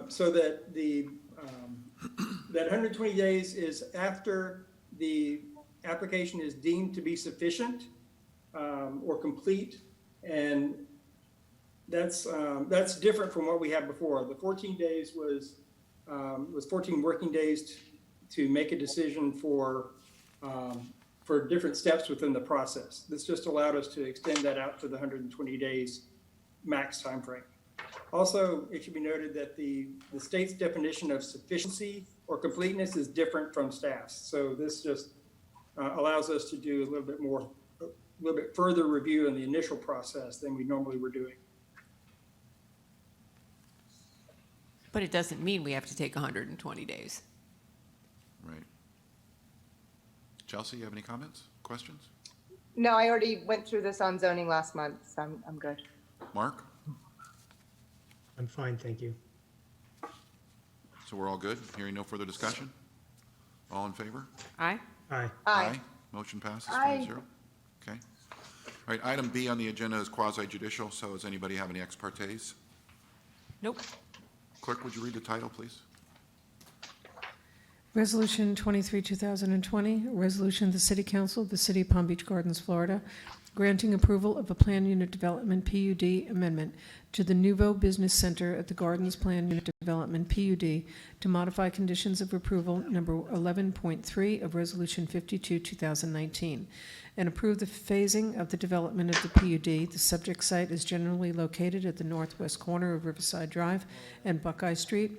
so that that 120 days is after the application is deemed to be sufficient or complete, and that's different from what we had before. The 14 days was 14 working days to make a decision for different steps within the process. This just allowed us to extend that out to the 120 days max time frame. Also, it should be noted that the state's definition of sufficiency or completeness is different from staff's. So this just allows us to do a little bit further review in the initial process than we normally were doing. But it doesn't mean we have to take 120 days. Right. Chelsea, you have any comments, questions? No, I already went through this on zoning last month, so I'm good. Mark? I'm fine, thank you. So we're all good? Hearing no further discussion? All in favor? Aye? Aye. Aye. Motion passes Aye. 5-0. Okay. All right, item B on the agenda is quasi-judicial, so does anybody have any ex partes? Nope. Clerk, would you read the title, please? Resolution 23, 2020, a resolution of the City Council of the City of Palm Beach Gardens, Florida, granting approval of a plan unit development PUD amendment to the Nouveau Business Center at the Gardens Plan Unit Development PUD to modify conditions of approval number 11.3 of Resolution 52, 2019, and approve the phasing of the development of the PUD. The subject site is generally located at the northwest corner of Riverside Drive and Buckeye Street,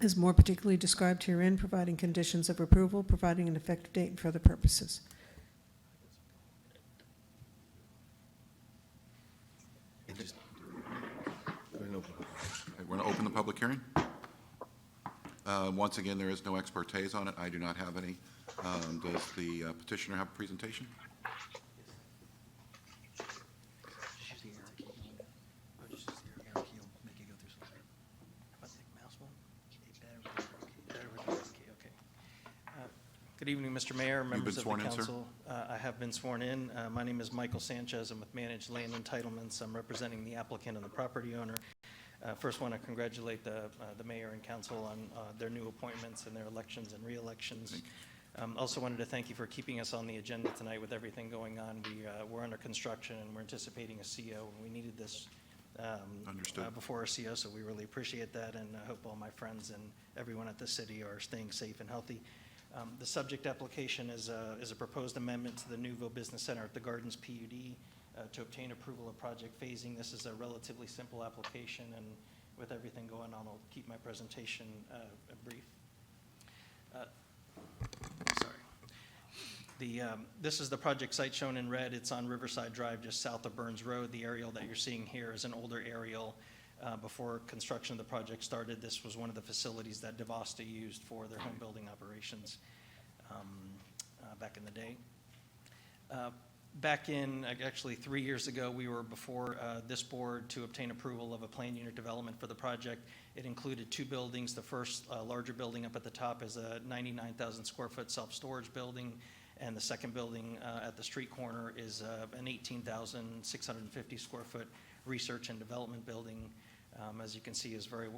as more particularly described herein, providing conditions of approval, providing an effective date, and for other purposes. We're going to open the public hearing. Once again, there is no ex partes on it. I do not have any. Does the petitioner have a presentation? Good evening, Mr. Mayor, members of the sworn in, sir? council. I have been sworn in. My name is Michael Sanchez. I'm with Managed Land Entitlements. I'm representing the applicant and the property owner. First, want to congratulate the mayor and council on their new appointments and their elections and re-elections. Also wanted to thank you for keeping us on the agenda tonight with everything going on. We're under construction and we're anticipating a CO, and we needed this before our CO, so we really appreciate that, and I hope all my friends and everyone at the city are staying safe and healthy. The subject application is a proposed amendment to the Nouveau Business Center at the Gardens PUD to obtain approval of project phasing. This is a relatively simple application, and with everything going on, I'll keep my presentation brief. This is the project site shown in red. It's on Riverside Drive, just south of Burns Road. The aerial that you're seeing here is an older aerial. Before construction of the project started, this was one of the facilities that DeVosta used for their home building operations back in the day. Back in, actually 3 years ago, we were before this board to obtain approval of a plan unit development for the project. It included two buildings. The first larger building up at the top is a 99,000 square foot self-storage building, and the second building at the street corner is an 18,650 square foot research and development building. As you can see, is very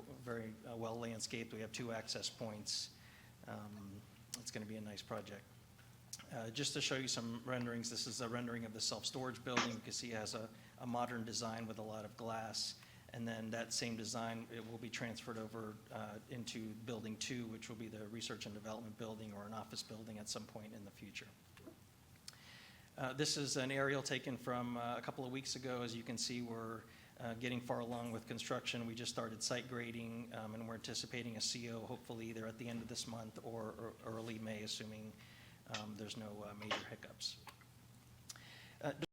well landscaped. We have two access points. It's going to be a nice project. Just to show you some renderings, this is a rendering of the self-storage building. You can see it has a modern design with a lot of glass, and then that same design, it will be transferred over into building 2, which will be the research and development building or an office building at some point in the future. This is an aerial taken from a couple of weeks ago. As you can see, we're getting far along with construction. We just started site grading, and we're anticipating a CO hopefully either at the end of this month or early May, assuming there's no major hiccups.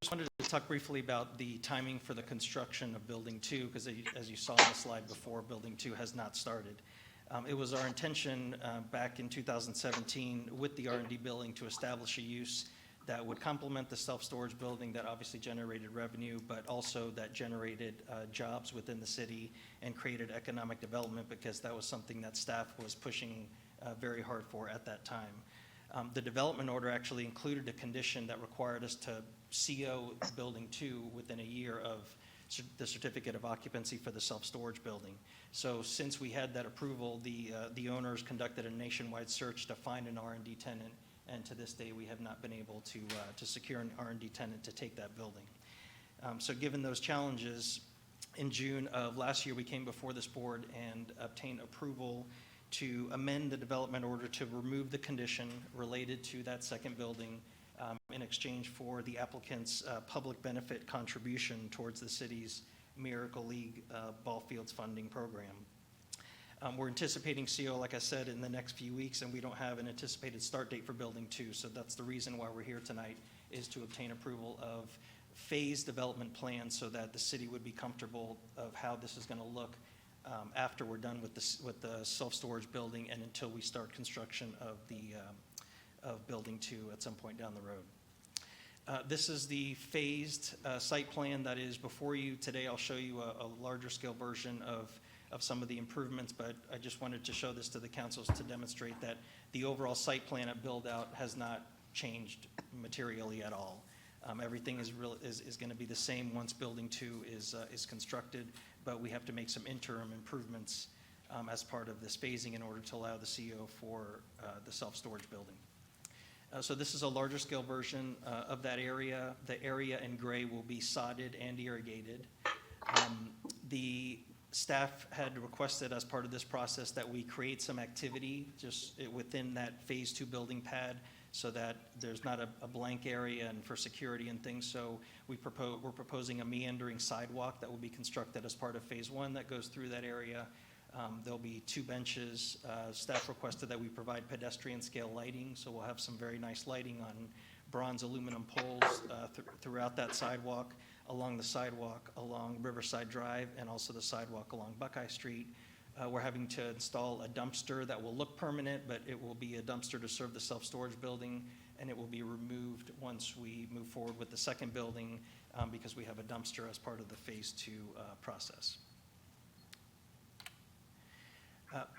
Just wanted to talk briefly about the timing for the construction of Building 2, because as you saw on the slide before, Building 2 has not started. It was our intention back in 2017 with the R&D building to establish a use that would complement the self-storage building that obviously generated revenue, but also that generated jobs within the city and created economic development, because that was something that staff was pushing very hard for at that time. The development order actually included a condition that required us to CO Building 2 within a year of the certificate of occupancy for the self-storage building. So since we had that approval, the owners conducted a nationwide search to find an R&D tenant, and to this day we have not been able to secure an R&D tenant to take that building. So given those challenges, in June of last year we came before this board and obtained approval to amend the development order to remove the condition related to that second building in exchange for the applicant's public benefit contribution towards the city's Miracle League ball fields funding program. We're anticipating CO, like I said, in the next few weeks, and we don't have an anticipated start date for Building 2, so that's the reason why we're here tonight, is to obtain approval of phased development plans so that the city would be comfortable of how this is going to look after we're done with the self-storage building and until we start construction of Building 2 at some point down the road. This is the phased site plan that is before you today. I'll show you a larger scale version of some of the improvements, but I just wanted to show this to the councils to demonstrate that the overall site plan at build out has not changed materially at all. Everything is going to be the same once Building 2 is constructed, but we have to make some interim improvements as part of this phasing in order to allow the CO for the self-storage building. So this is a larger scale version of that area. The area in gray will be sodded and irrigated. The staff had requested as part of this process that we create some activity just within that Phase 2 building pad so that there's not a blank area and for security and things. So we're proposing a meandering sidewalk that will be constructed as part of Phase 1 that goes through that area. There'll be 2 benches. Staff requested that we provide pedestrian scale lighting, so we'll have some very nice lighting on bronze aluminum poles throughout that sidewalk, along the sidewalk along Riverside Drive, and also the sidewalk along Buckeye Street. We're having to install a dumpster that will look permanent, but it will be a dumpster to serve the self-storage building, and it will be removed once we move forward with the second building because we have a dumpster as part of the Phase 2 process.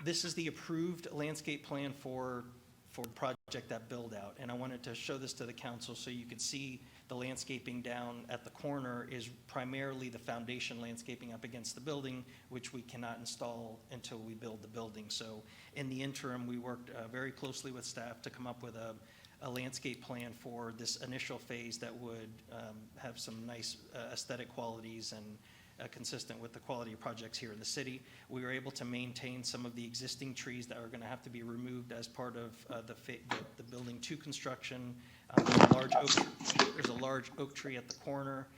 This is the approved landscape plan for project that build out, and I wanted to show this to the council so you could see the landscaping down at the corner is primarily the foundation landscaping up against the building, which we cannot install until we build the building. So in the interim, we worked very closely with staff to come up with a landscape plan for this initial phase that would have some nice aesthetic qualities and consistent with the quality of projects here in the city. We were able to maintain some of the existing trees that are going to have to be removed as part of the building 2 construction. There's a large oak tree at the corner.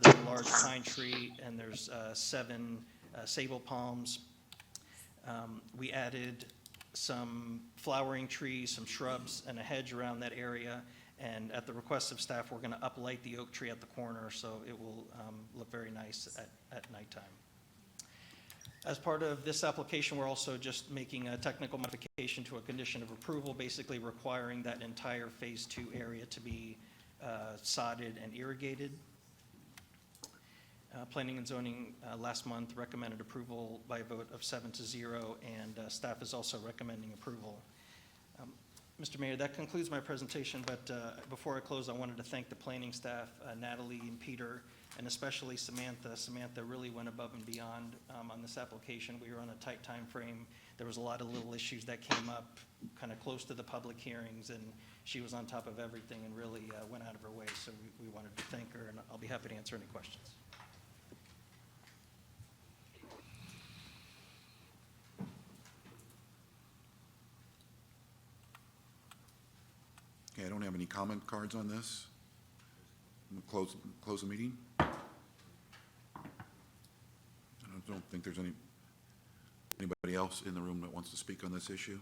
There's a large pine tree, and there's 7 sable palms. We added some flowering trees, some shrubs, and a hedge around that area. And at the request of staff, we're going to uplight the oak tree at the corner so it will look very nice at nighttime. As part of this application, we're also just making a technical modification to a condition of approval, basically requiring that entire Phase 2 area to be sodded and irrigated. Planning and Zoning last month recommended approval by a vote of 7-0, and staff is also recommending approval. Mr. Mayor, that concludes my presentation, but before I close, I wanted to thank the planning staff, Natalie and Peter, and especially Samantha. Samantha really went above and beyond on this application. We were on a tight time frame. There was a lot of little issues that came up kind of close to the public hearings, and she was on top of everything and really went out of her way, so we wanted to thank her, and I'll be happy to answer any questions. Okay, I don't have any comment cards on this. We'll close the meeting. I don't think there's anybody else in the room that wants to speak on this issue.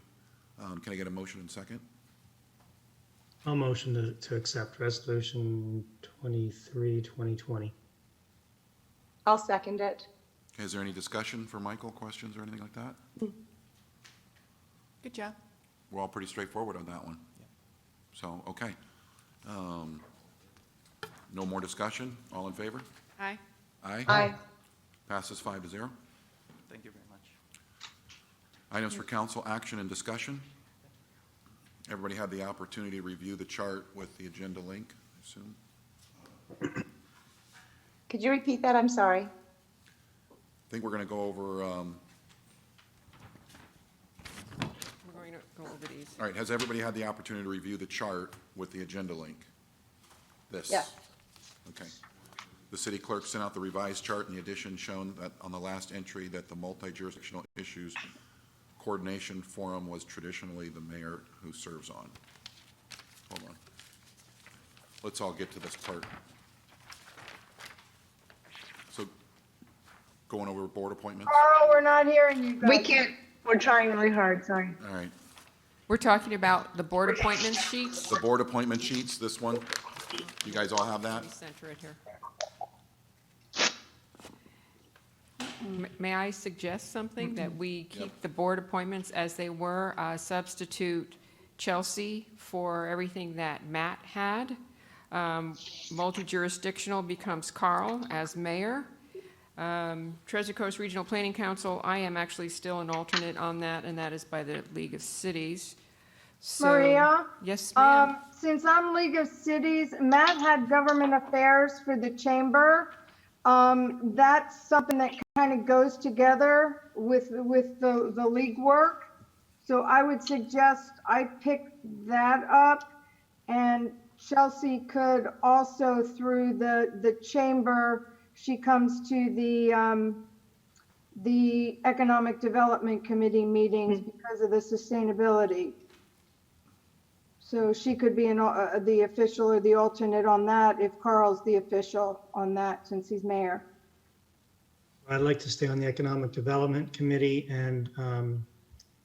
Can I get a motion and second? I'll motion to accept Resolution 23, 2020. I'll second it. Okay, is there any discussion for Michael, questions or anything like that? Good job. We're all pretty straightforward on that one. So, okay. No more discussion? All in favor? Aye. Aye? Aye. Passes 5-0. Thank you very much. Items for council action and discussion. Everybody had the opportunity to review the chart with the agenda link, I assume. Could you repeat that? I'm sorry. I think we're going to go over, We're going to go over these. all right, has everybody had the opportunity to review the chart with the agenda link? This? Yes. Okay. The city clerk sent out the revised chart, and the addition shown that on the last entry that the multi-jurisdictional issues coordination forum was traditionally the mayor who serves on. Hold on. Let's all get to this part. So, going over board appointments? Carl, we're not hearing you guys. We can't, we're trying really hard, sorry. All right. We're talking about the board appointment sheets. The board appointment sheets, this one, you guys all have that? Let me center it here. May I suggest something, that we keep the board appointments as they were, substitute Chelsea for everything that Matt had. Multi-jurisdictional becomes Carl as mayor. Treasure Coast Regional Planning Council, I am actually still an alternate on that, and that is by the League of Cities. So, Maria? Yes, ma'am. Since I'm League of Cities, Matt had government affairs for the chamber. That's something that kind of goes together with the league work. So I would suggest I pick that up. And Chelsea could also, through the chamber, she comes to the Economic Development Committee meetings because of the sustainability. So she could be the official or the alternate on that if Carl's the official on that since he's mayor. I'd like to stay on the Economic Development Committee, and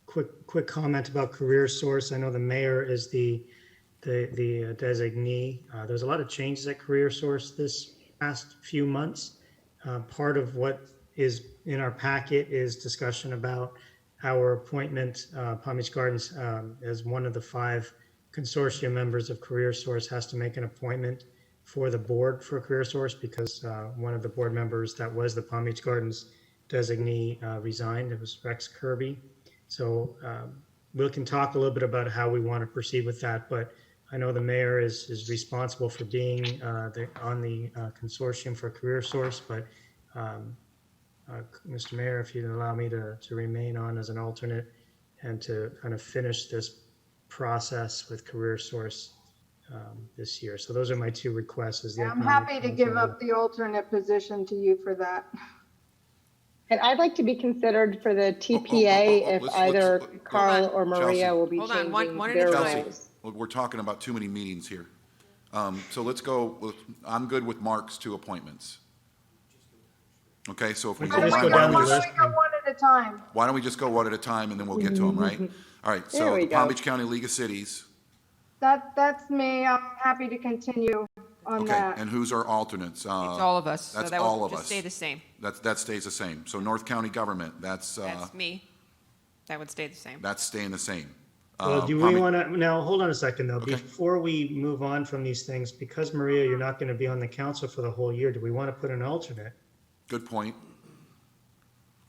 quick comment about Career Source. I know the mayor is the designee. There's a lot of changes at Career Source this past few months. Part of what is in our packet is discussion about our appointment. Palm Beach Gardens, as one of the 5 consortium members of Career Source, has to make an appointment for the board for Career Source because one of the board members that was the Palm Beach Gardens designee resigned. It was Rex Kirby. So we can talk a little bit about how we want to proceed with that, but I know the mayor is responsible for being on the consortium for Career Source, but Mr. Mayor, if you'd allow me to remain on as an alternate and to kind of finish this process with Career Source this year. So those are my 2 requests. I'm happy to give up the alternate position to you for that. And I'd like to be considered for the TPA if either Carl or Maria Chelsea. will be Hold on, changing one at a their time. roles. We're talking about too many meetings here. So let's go, I'm good with Mark's 2 appointments. Okay, so if we Let's go, just go Why down the don't list. we go one at a time? why don't we just go one at a time and then we'll get to them, right? All right, There so we the Palm go. Beach County League of Cities. That's me. I'm happy to continue on Okay, that. and who's our alternates? It's all of us, so that's that all will of just us. stay the same. That stays the same. So North County Government, that's Me. That would stay the same. staying the same. Well, do Palm we Beach- want to, now, hold on a second, though. Okay. Before we move on from these things, because Maria, you're not going to be on the council for the whole year, do we want to put an alternate? Good point.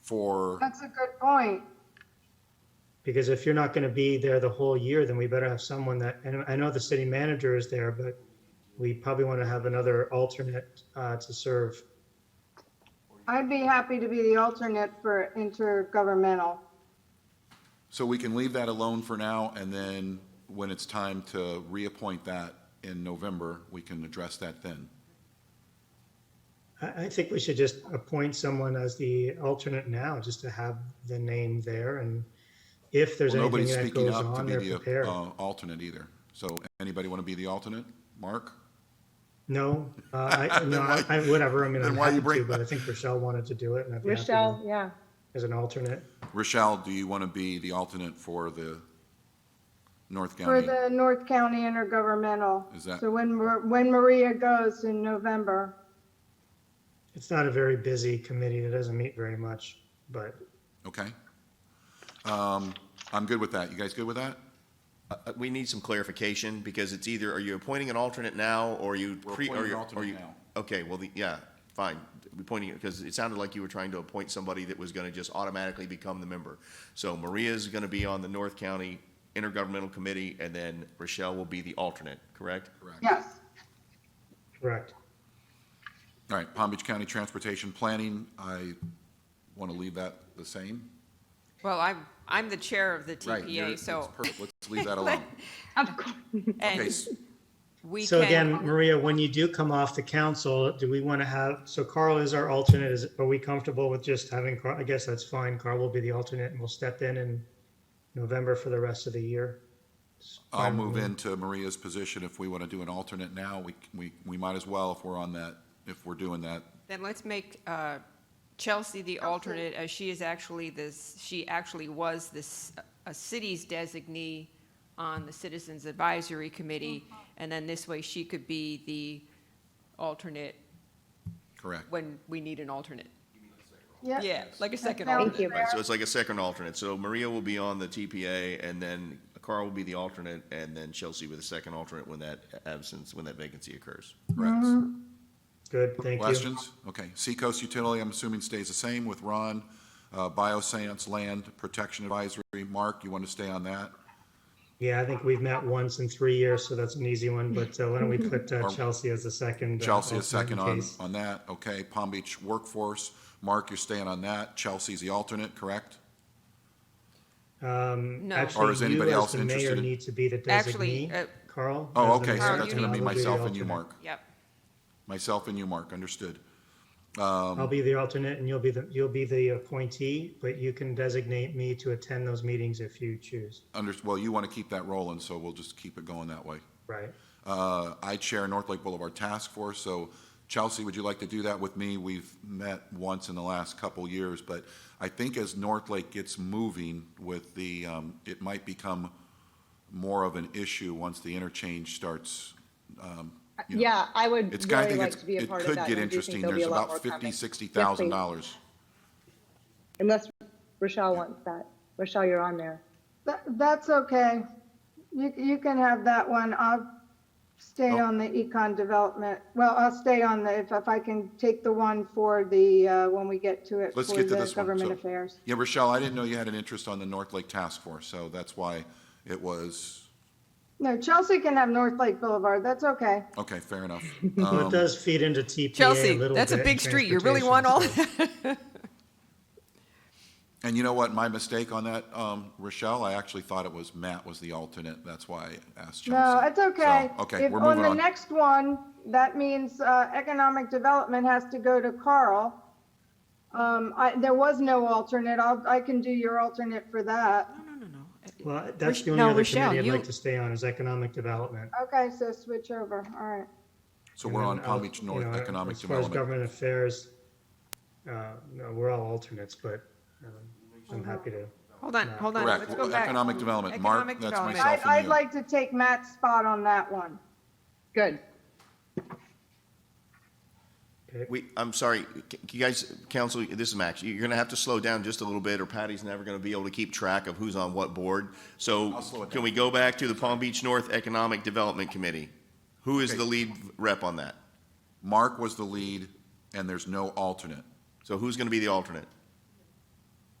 For, That's a good point. Because if you're not going to be there the whole year, then we better have someone that, and I know the city manager is there, but we probably want to have another alternate to serve. I'd be happy to be the alternate for intergovernmental. so we can leave that alone for now, and then when it's time to reappoint that in November, we can address that then. I think we should just appoint someone as the alternate now, just to have the name there, and if there's Well, anything nobody's that speaking goes up to on, be they're the prepared. alternate either. So anybody want to be the alternate? Mark? No, no, why- whatever, I mean, then I'm why you happy bring- to, but I think Rochelle wanted to do it, and I'd be happy Rochelle, to, yeah. as an alternate. Rochelle, do you want to be the alternate for the North For County? the North County intergovernmental. Is that- So when Maria goes in November. It's not a very busy committee, it doesn't meet very much, but Okay. I'm good with that. You guys good with that? We need some clarification, because it's either, are you appointing an alternate now, or you? We're pre- or appointing you- an or alternate you- now. Okay, well, yeah, fine. We're appointing, because it sounded like you were trying to appoint somebody that was gonna just automatically become the member. So Maria's gonna be on the North County Intergovernmental Committee, and then Rochelle will be the alternate, correct? Correct. Yes. correct. All right, Palm Beach County Transportation Planning, I want to leave that the same. Well, I'm the chair of the Right, you're- TPA, it's so, perfect. Let's leave that alone. Of course. Okay, and we So again, can, Maria, when you do come off the council, do we want to have, so Carl is our alternate, are we comfortable with just having Carl? I guess that's fine, Carl will be the alternate, and we'll step in November for the rest of the year. It's I'll fine with move me. into Maria's position. If we want to do an alternate now, we might as well if we're on that, if we're doing that. then let's make Chelsea the alternate, as she is actually she actually was a city's designee on the Citizens Advisory Committee, and then this way she could be the alternate Correct. when we need an alternate. Yep. Yeah, like a second That sounds alternate. Thank you. fair. So it's like a second alternate. So Maria will be on the TPA, and then Carl will be the alternate, and then Chelsea with the second alternate when that vacancy occurs. Correct. Good, thank you. Questions? Okay. Seacoast Utility, I'm assuming stays the same with Ron. Bioscience Land Protection Advisory, Mark, you want to stay on that? Yeah, I think we've met once in 3 years, so that's an easy one, but why don't we put Or- Chelsea as the second? Chelsea is alternate second in on, case. on that. Okay. Palm Beach Workforce, Mark, you're staying on that. Chelsea's the alternate, correct? No. Or Actually, is anybody you else as the mayor interested in- need to be the Actually, designee. Carl. Oh, as the okay, so mayor, that's gonna be I will the myself and you, alternate. Mark. Yep. Myself and you, Mark, understood. I'll be the alternate and you'll be the appointee, but you can designate me to attend those meetings if you choose. Well, you want to keep that rolling, so we'll just keep it going that way. Right. I chair North Lake Boulevard Task Force, so Chelsea, would you like to do that with me? We've met once in the last couple years, but I think as North Lake gets moving with the, it might become more of an issue once the interchange starts. You know, Yeah, I would It's, I really think like it's, to be a it part of could that. get and I do think interesting. there'll be There's a lot about more coming. $50,000-$60,000. Unless Rochelle wants that. Rochelle, you're on there. That's okay. You can have that one. I'll stay Oh. on the econ development. Well, I'll stay on the, if I can take the one for the, when we get to it, Let's for get to the this one. government So- affairs. Yeah, Rochelle, I didn't know you had an interest on the North Lake Task Force, so that's why it was, No, Chelsea can have North Lake Boulevard. That's okay. okay, fair enough. Well, it does feed into TPA a Chelsea, little that's a bit big in street. You really want all transportation, so- that? And you know what, my mistake on that, Rochelle, I actually thought it was Matt was the alternate, that's why I asked Chelsea. No, it's okay. So, okay, If we're on moving the on. next one, that means economic development has to go to Carl. There was no alternate. I can do your alternate for that. No. Well, that's the only No, other Rochelle, committee I'd you- like to stay on is economic development. Okay, so switch over. All right. So And we're then on Palm I'll- Beach you North know, Economic As far as Development. government affairs, no, we're all alternates, but I'm happy to. Hold on. Correct. Let's go back. Economic Development. Mark, Economic that's development. myself and I'd you. like to take Matt's spot on that one. Good. I'm sorry, you guys, council, this is Max, you're gonna have to slow down just a little bit, or Patty's never gonna be able to keep track of who's on what board. So I'll slow it can down. we go back to the Palm Beach North Economic Development Committee? Who is Okay. the lead rep on that? Mark was the lead, and there's no alternate. So who's gonna be the alternate?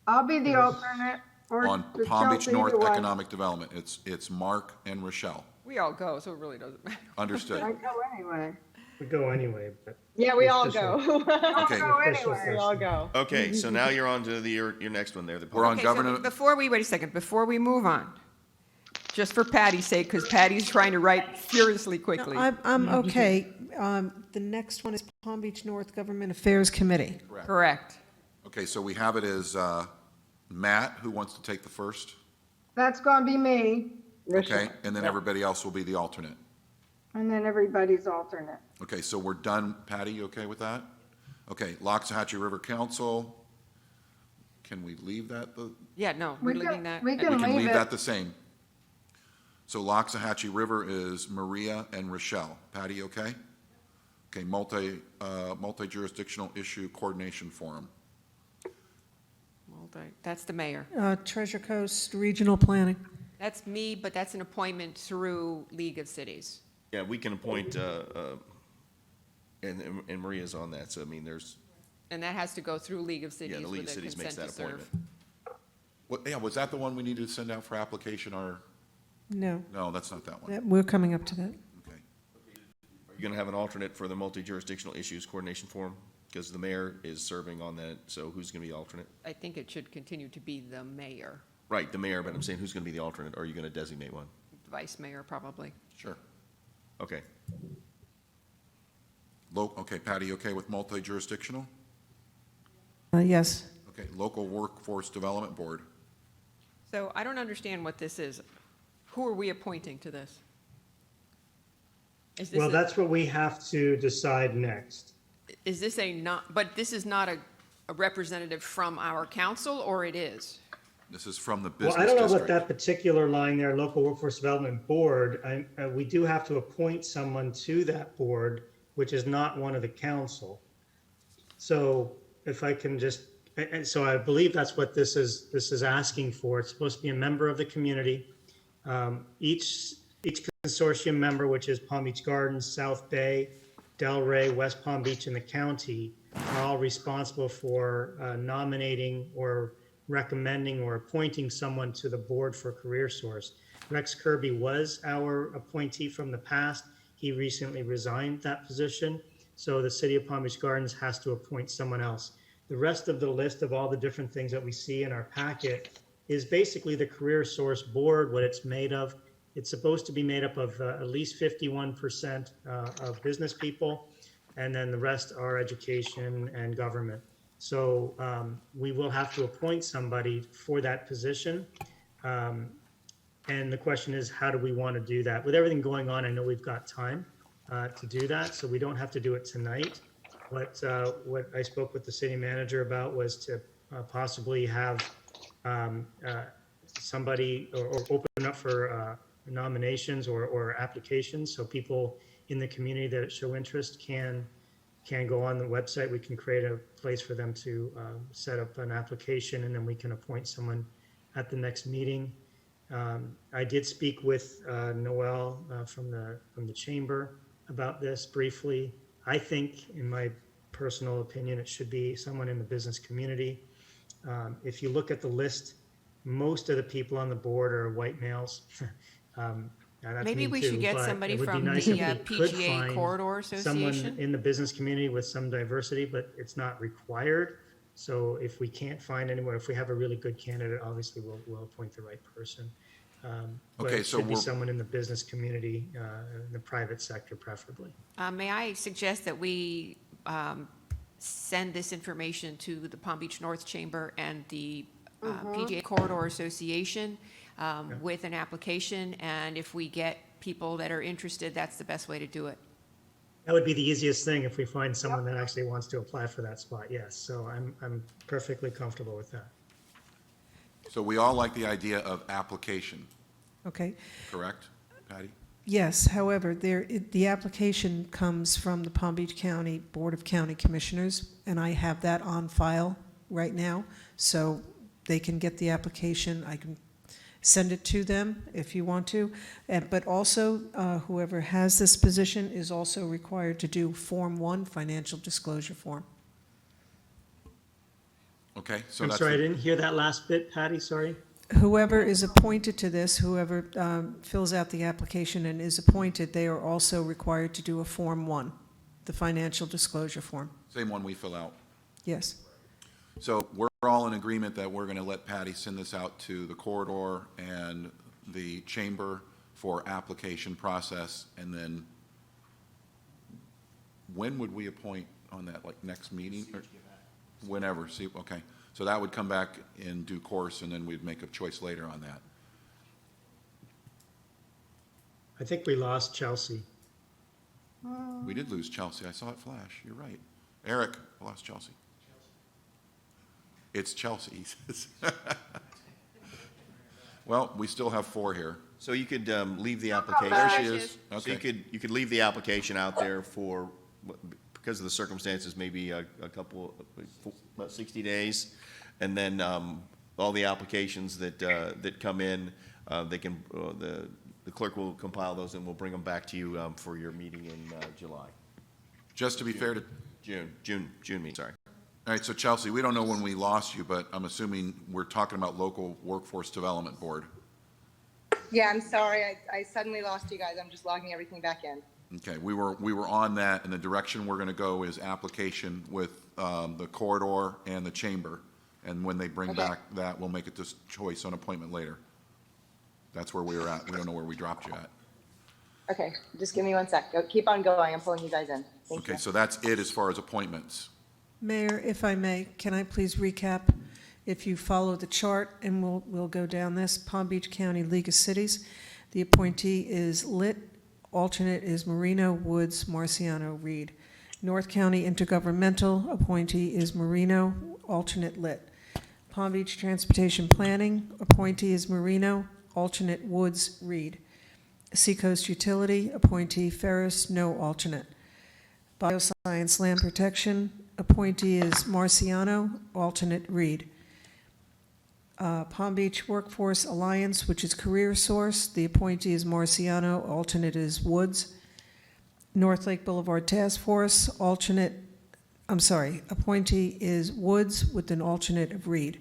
I'll be the alternate or On the Palm Beach Chelsea, North either one. Economic Development, it's Mark and Rochelle. We all go, so it really doesn't matter. Understood. I go anyway. We go anyway, but. Yeah, we all Official. go. Okay. Go Official anyway. We all go. Okay, so now you're on to your next one there. We're on Okay, so government. wait a second, before we move on, just for Patty's sake, because Patty's trying to write furiously quickly. I'm okay. The next one is Palm Beach North Government Affairs Committee. Correct. Okay, so we have it as Matt, who wants to take the first, That's gonna be me, okay? And then everybody else will be the alternate. and then everybody's alternate. Okay, so we're done. Patty, you okay with that? Okay, Loxahatchee River Council, can we leave that? Yeah, no, We we're can- leaving that. we We can can leave leave it. that the same. So Loxahatchee River is Maria and Rochelle. Patty, okay? Okay, multi-jurisdictional issue coordination forum. That's the mayor. Treasure Coast Regional Planning. That's me, but that's an appointment through League of Cities. Yeah, we can appoint, and Maria's on that, so I mean, there's, And that has to go through League of Cities yeah, the with League of a Cities makes consent that to serve. appointment. Yeah, was that the one we needed to send out for application or, No, no, that's not that one. we're coming up to that. Okay. You're gonna have an alternate for the multi-jurisdictional issues coordination forum? Because the mayor is serving on that, so who's gonna be the alternate? I think it should continue to be the mayor, Right, the mayor, but I'm saying who's gonna be the alternate? Or are you gonna designate one? vice mayor probably. Sure. Okay. Okay, Patty, you okay with multi-jurisdictional? Yes. Okay, Local Workforce Development Board. So I don't understand what this is. Who are we appointing to this? Is this Well, a- that's what we have to decide next. Is this but this is not a representative from our council, or it is? This is from the Well, business I don't know about district. that particular line there, Local Workforce Development Board. We do have to appoint someone to that board, which is not one of the council. So if I can just, and so I believe that's what this is asking for. It's supposed to be a member of the community. Each consortium member, which is Palm Beach Gardens, South Bay, Delray, West Palm Beach, and the county, are all responsible for nominating or recommending or appointing someone to the board for Career Source. Rex Kirby was our appointee from the past. He recently resigned that position, so the City of Palm Beach Gardens has to appoint someone else. The rest of the list of all the different things that we see in our packet is basically the Career Source Board, what it's made of. It's supposed to be made up of at least 51% of business people, and then the rest are education and government. So we will have to appoint somebody for that position. And the question is, how do we want to do that? With everything going on, I know we've got time to do that, so we don't have to do it tonight. What I spoke with the city manager about was to possibly have somebody or open up for nominations or applications, so people in the community that show interest can go on the website. We can create a place for them to set up an application, and then we can appoint someone at the next meeting. I did speak with Noel from the chamber about this briefly. I think, in my personal opinion, it should be someone in the business community. If you look at the list, most of the people on the board are white males. Maybe we should get somebody from the PGA Corridor Association. Someone in the business community with some diversity, but it's not required. So if we can't find anyone, if we have a really good candidate, obviously we'll appoint the right person. But Okay, it so should be we're- someone in the business community, in the private sector preferably. May I suggest that we send this information to the Palm Beach North Chamber and the PGA Corridor Association with an application, and if we get people that are interested, that's the best way to do it. That would be the easiest thing if we find someone that actually wants to apply for that spot, yes. So I'm perfectly comfortable with that. So we all like the idea of application, Okay. correct, Patty? Yes, however, the application comes from the Palm Beach County Board of County Commissioners, and I have that on file right now, so they can get the application. I can send it to them if you want to, but also whoever has this position is also required to do Form 1 financial disclosure form. Okay, so I'm that's. sorry, I didn't hear that last bit, Patty, sorry. Whoever is appointed to this, whoever fills out the application and is appointed, they are also required to do a Form 1, the financial disclosure form. Same one we fill out. Yes. So we're all in agreement that we're going to let Patty send this out to the corridor and the chamber for application process, and then when would we appoint on that, like next meeting? Or whenever, see, okay. So that would come back in due course, and then we'd make a choice later on that. I think we lost Chelsea. We did lose Chelsea. I saw it flash. You're right. Eric, I lost Chelsea. It's Chelsea, he says. Well, we still have 4 here. So you could leave the application. There she is. So Okay. you could leave the application out there for, because of the circumstances, maybe a couple, about 60 days. And then all the applications that come in, they can, the clerk will compile those and we'll bring them back to you for your meeting in July. Just to be fair to, June meeting, sorry. all right, so Chelsea, we don't know when we lost you, but I'm assuming we're talking about local workforce development board. Yeah, I'm sorry. I suddenly lost you guys. I'm just logging everything back in. Okay, we were on that, and the direction we're going to go is application with the corridor and the chamber. And when they bring back that, we'll make a choice on appointment later. That's where we were at. We don't know where we dropped you at. Okay, just give me 1 sec. Keep on going. I'm pulling you guys in. Thank Okay, you. so that's it as far as appointments. Mayor, if I may, can I please recap? If you follow the chart, and we'll go down this, Palm Beach County League of Cities, the appointee is Litt, alternate is Marino, Woods, Marciano, Reed. North County Intergovernmental, appointee is Marino, alternate Litt. Palm Beach Transportation Planning, appointee is Marino, alternate Woods, Reed. Seacoast Utility, appointee Ferris, no alternate. Bioscience Land Protection, appointee is Marciano, alternate Reed. Palm Beach Workforce Alliance, which is Career Source, the appointee is Marciano, alternate is Woods. North Lake Boulevard Task Force, appointee is Woods with an alternate of Reed.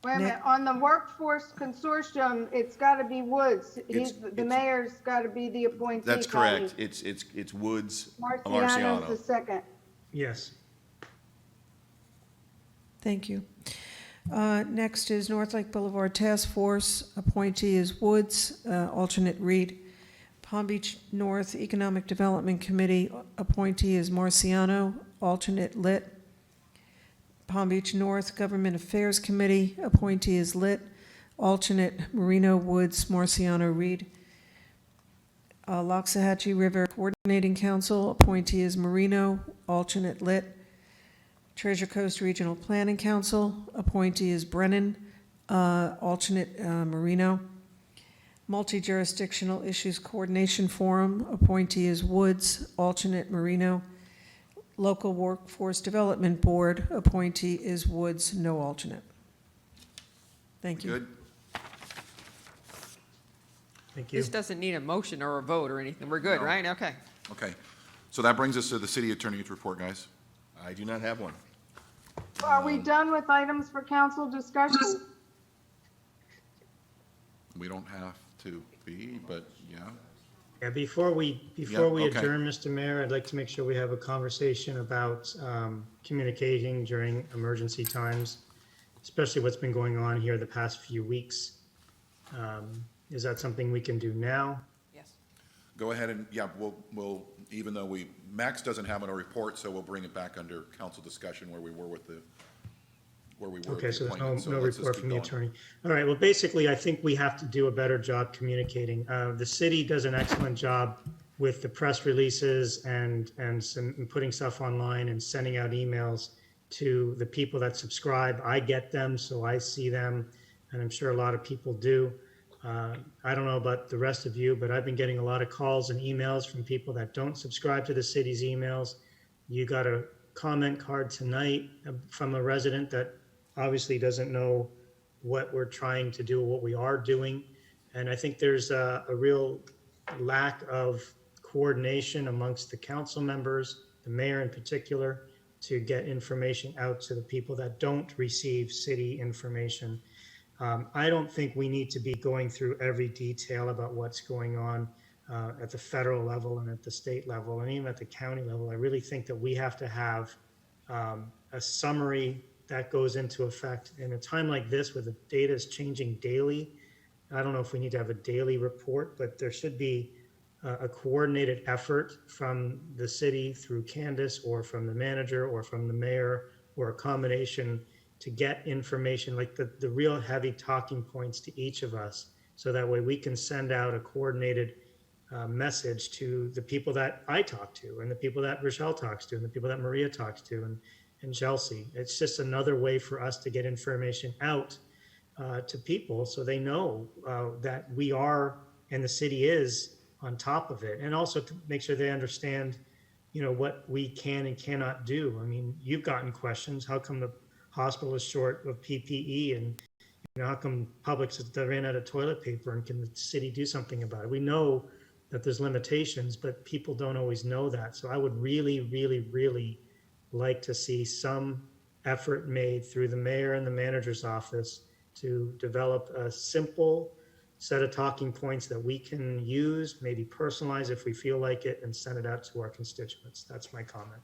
Wait a minute, on the workforce consortium, it's got to be Woods. The mayor's got to be the appointee. That's correct. It's Woods, Marciano's the second. Yes. Thank you. Next is North Lake Boulevard Task Force. Appointee is Woods, alternate Reed. Palm Beach North Economic Development Committee, appointee is Marciano, alternate Lit. Palm Beach North Government Affairs Committee, appointee is Lit, alternate Marino, Woods, Marciano, Reed. Loxahatchee River Coordinating Council, appointee is Marino, alternate Lit. Treasure Coast Regional Planning Council, appointee is Brennan, alternate Marino. Multi-Jurisdictional Issues Coordination Forum, appointee is Woods, alternate Marino. Local Workforce Development Board, appointee is Woods, no alternate. Thank you. Good? Thank you. This doesn't need a motion or a vote or anything. We're good, No. right? Okay. Okay. So that brings us to the city attorney's report, guys. I do not have one. Are we done with items for council discussion? We don't have to be, but yeah. Yeah, before we okay. adjourn, Mr. Mayor, I'd like to make sure we have a conversation about communicating during emergency times, especially what's been going on here the past few weeks. Is that something we can do now? Yes. Go ahead and, yeah, we'll, even though Max doesn't have a report, so we'll bring it back under council discussion where we were with the Okay, so there's appointment. no let's just report keep from the going. attorney. All right, well, basically, I think we have to do a better job communicating. The city does an excellent job with the press releases and putting stuff online and sending out emails to the people that subscribe. I get them, so I see them, and I'm sure a lot of people do. I don't know about the rest of you, but I've been getting a lot of calls and emails from people that don't subscribe to the city's emails. You got a comment card tonight from a resident that obviously doesn't know what we're trying to do, what we are doing. And I think there's a real lack of coordination amongst the council members, the mayor in particular, to get information out to the people that don't receive city information. I don't think we need to be going through every detail about what's going on at the federal level and at the state level and even at the county level. I really think that we have to have a summary that goes into effect in a time like this where the data is changing daily. I don't know if we need to have a daily report, but there should be a coordinated effort from the city through Candace or from the manager or from the mayor or a combination to get information, like the real heavy talking points to each of us. So that way we can send out a coordinated message to the people that I talk to and the people that Rochelle talks to and the people that Maria talks to and Chelsea. It's just another way for us to get information out to people so they know that we are and the city is on top of it, and also to make sure they understand, what we can and cannot do. I mean, you've gotten questions. How come the hospital is short of PPE, and how come Publix ran out of toilet paper, and can the city do something about it? We know that there's limitations, but people don't always know that. So I would really, really, really like to see some effort made through the mayor and the manager's office to develop a simple set of talking points that we can use, maybe personalize if we feel like it, and send it out to our constituents. That's my comment.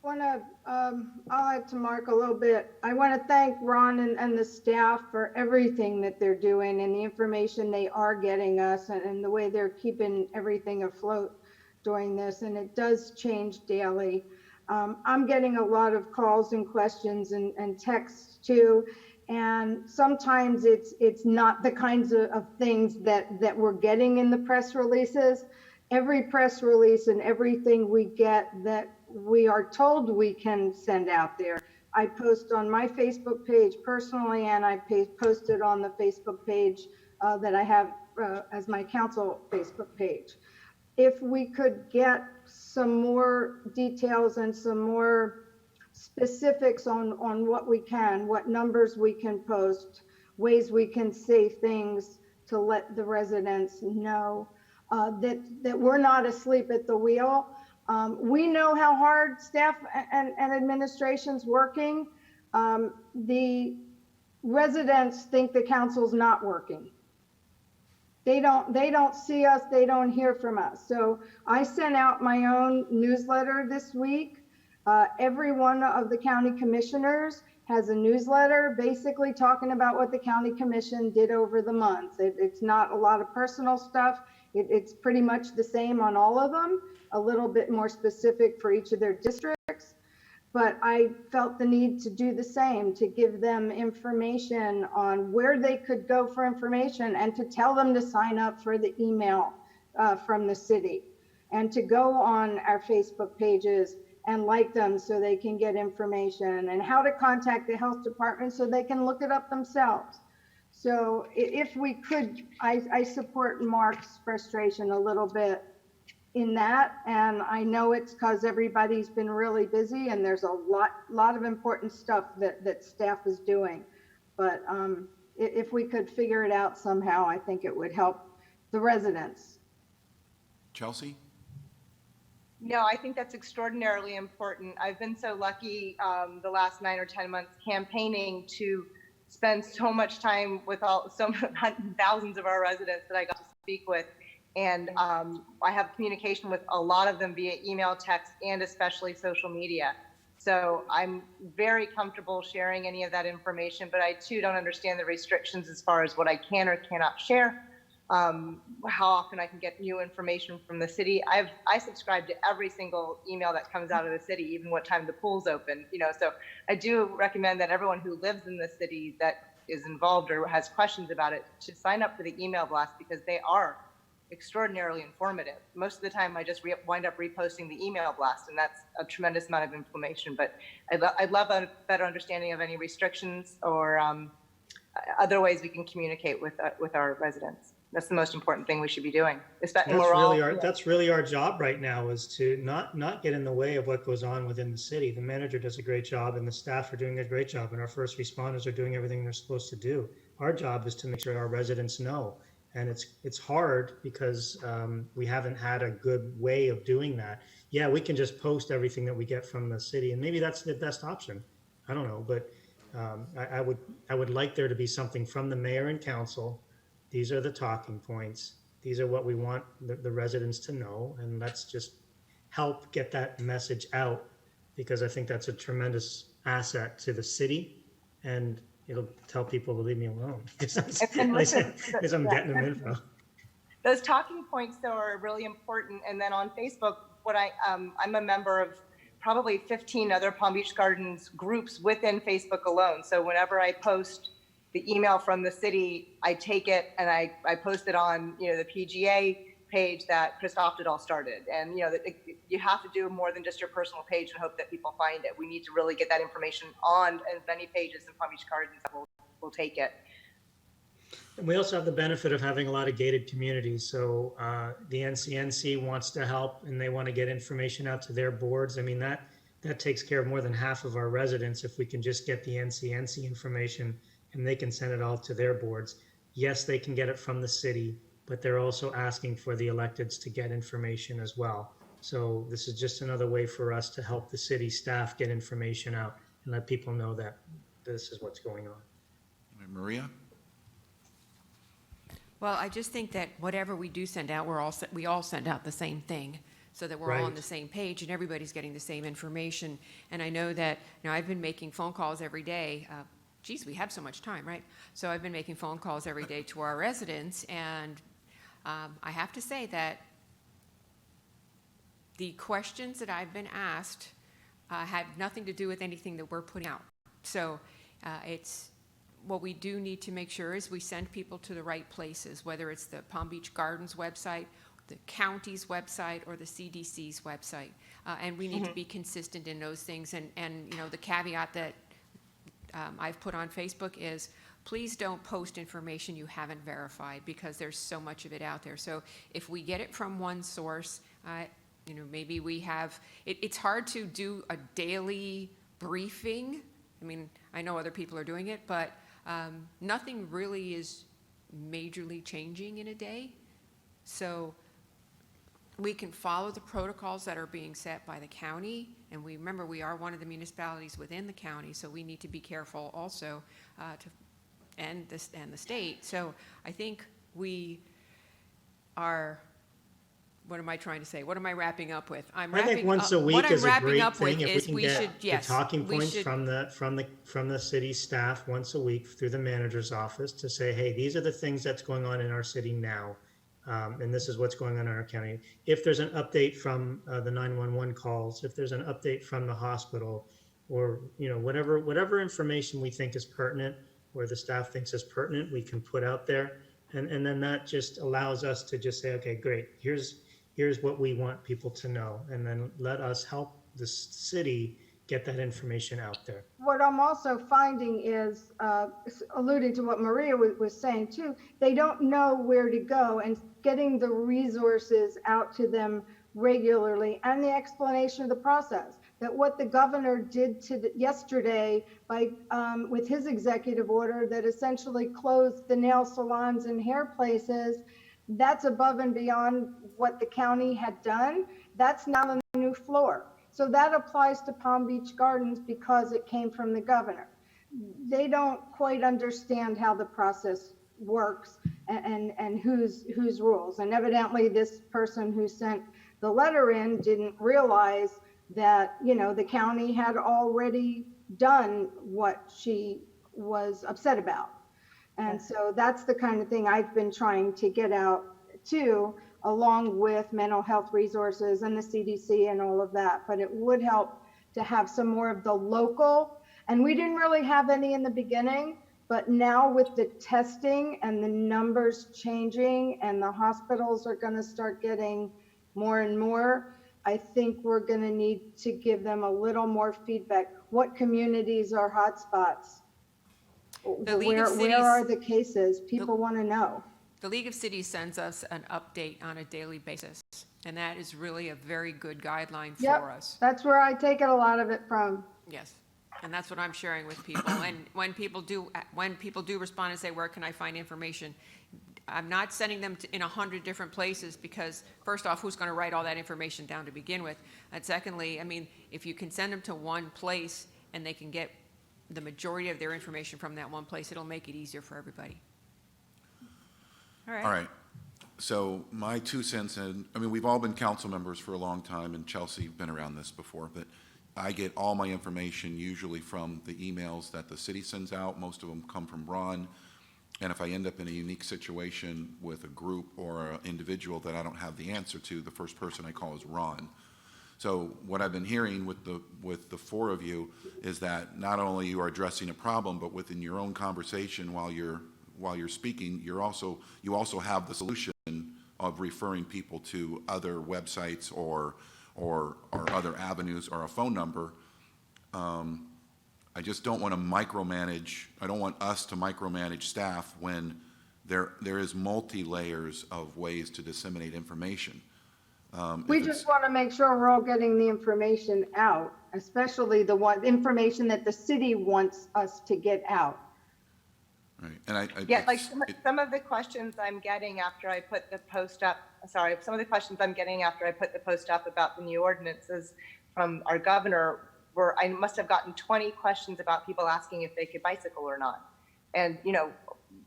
I'll add to Mark a little bit. I want to thank Ron and the staff for everything that they're doing and the information they are getting us and the way they're keeping everything afloat during this. And it does change daily. I'm getting a lot of calls and questions and texts too. And sometimes it's not the kinds of things that we're getting in the press releases. Every press release and everything we get that we are told we can send out there, I post on my Facebook page personally, and I posted on the Facebook page that I have as my council Facebook page. If we could get some more details and some more specifics on what we can, what numbers we can post, ways we can say things to let the residents know that we're not asleep at the wheel. We know how hard staff and administration's working. The residents think the council's not working. They don't see us, they don't hear from us. So I sent out my own newsletter this week Every one of the county commissioners has a newsletter basically talking about what the county commission did over the month. It's not a lot of personal stuff. It's pretty much the same on all of them, a little bit more specific for each of their districts. But I felt the need to do the same, to give them information on where they could go for information and to tell them to sign up for the email from the city and to go on our Facebook pages and like them so they can get information, and how to contact the health department so they can look it up themselves. So if we could, I support Mark's frustration a little bit in that, and I know it's because everybody's been really busy and there's a lot of important stuff that staff is doing. But if we could figure it out somehow, I think it would help the residents. Chelsea? No, I think that's extraordinarily important. I've been so lucky the last 9 or 10 months campaigning to spend so much time with thousands of our residents that I got to speak with. And I have communication with a lot of them via email, text, and especially social media. So I'm very comfortable sharing any of that information, but I too don't understand the restrictions as far as what I can or cannot share. How often I can get new information from the city. I subscribe to every single email that comes out of the city, even what time the pool's open, so I do recommend that everyone who lives in the city that is involved or has questions about it should sign up for the email blast, because they are extraordinarily informative. Most of the time I just wind up reposting the email blast, and that's a tremendous amount of information, but I'd love a better understanding of any restrictions or other ways we can communicate with our residents. That's the most important thing we should be doing. That's really our job right now, is to not get in the way of what goes on within the city. The manager does a great job and the staff are doing a great job, and our first responders are doing everything they're supposed to do. Our job is to make sure our residents know. And it's hard because we haven't had a good way of doing that. Yeah, we can just post everything that we get from the city, and maybe that's the best option. I don't know, but I would like there to be something from the mayor and council. These are the talking points. These are what we want the residents to know, and let's just help get that message out, because I think that's a tremendous asset to the city, and it'll tell people to leave me alone because I'm getting them info. Those talking points, though, are really important. And then on Facebook, I'm a member of probably 15 other Palm Beach Gardens groups within Facebook alone. So whenever I post the email from the city, I take it and I post it on the PGA page that Chris Oftedal started. And you have to do more than just your personal page and hope that people find it. We need to really get that information on as many pages in Palm Beach Gardens that will take it. And we also have the benefit of having a lot of gated communities. So the NCNC wants to help and they want to get information out to their boards. I mean, that takes care of more than half of our residents if we can just get the NCNC information and they can send it all to their boards. Yes, they can get it from the city, but they're also asking for the electeds to get information as well. So this is just another way for us to help the city staff get information out and let people know that this is what's going on. Maria? Well, I just think that whatever we do send out, we all send out the same thing, so that we're all on the same page and everybody's getting the same information. And I know that I've been making phone calls every day. Geez, we have so much time, right? So I've been making phone calls every day to our residents, and I have to say that the questions that I've been asked have nothing to do with anything that we're putting out. So it's what we do need to make sure is we send people to the right places, whether it's the Palm Beach Gardens website, the county's website, or the CDC's website. And we need to be consistent in those things. And the caveat that I've put on Facebook is, please don't post information you haven't verified, because there's so much of it out there. So if we get it from one source, maybe we have, it's hard to do a daily briefing. I mean, I know other people are doing it, but nothing really is majorly changing in a day. So we can follow the protocols that are being set by the county, and remember, we are one of the municipalities within the county, so we need to be careful also and the state. So I think we are what am I trying to say? What am I wrapping up with? I think once a week is a great thing. If we can get the yes, talking we points should- from the city staff once a week through the manager's office to say, hey, these are the things that's going on in our city now. And this is what's going on in our county. If there's an update from the 911 calls, if there's an update from the hospital, or whatever information we think is pertinent, or the staff thinks is pertinent, we can put out there, and then that just allows us to just say, okay, great, here's what we want people to know, and then let us help the city get that information out there. What I'm also finding is, alluding to what Maria was saying too, they don't know where to go, and getting the resources out to them regularly, and the explanation of the process. That what the governor did yesterday by with his executive order that essentially closed the nail salons and hair places, that's above and beyond what the county had done. That's now on the new floor. So that applies to Palm Beach Gardens because it came from the governor. They don't quite understand how the process works and whose rules. And evidently this person who sent the letter in didn't realize that, the county had already done what she was upset about. And so that's the kind of thing I've been trying to get out too, along with mental health resources and the CDC and all of that. But it would help to have some more of the local, and we didn't really have any in the beginning, but now with the testing and the numbers changing and the hospitals are going to start getting more and more, I think we're going to need to give them a little more feedback. What communities are hotspots? Where are the cases? People want to know. The League of Cities sends us an update on a daily basis, and that is really a very good guideline for us. That's where I take it, a lot of it from. Yes, and that's what I'm sharing with people. And when people do respond and say, where can I find information? I'm not sending them in 100 different places because, first off, who's going to write all that information down to begin with? And secondly, if you can send them to one place and they can get the majority of their information from that one place, it'll make it easier for everybody. All right. So my 2 cents, and we've all been council members for a long time, and Chelsea, been around this before, but I get all my information usually from the emails that the city sends out. Most of them come from Ron. And if I end up in a unique situation with a group or an individual that I don't have the answer to, the first person I call is Ron. So what I've been hearing with the four of you is that not only you are addressing a problem, but within your own conversation while you're speaking, you also have the solution of referring people to other websites or other avenues or a phone number. I just don't want to micromanage. I don't want us to micromanage staff when there is multi-layers of ways to disseminate information. We just want to make sure we're all getting the information out, especially the information that the city wants us to get out. Right, and Yeah, like some of the questions I'm getting after I put the post up, some of the questions I'm getting after I put the post up about the new ordinances from our governor I must have gotten 20 questions about people asking if they could bicycle or not. And,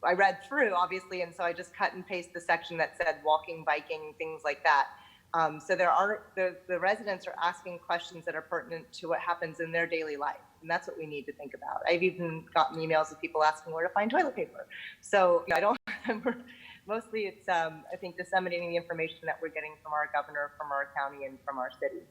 I read through, obviously, and so I just cut and paste the section that said walking, biking, things like that. So the residents are asking questions that are pertinent to what happens in their daily life. And that's what we need to think about. I've even gotten emails of people asking where to find toilet paper. So mostly it's, I think, disseminating the information that we're getting from our governor, from our county, and from our city.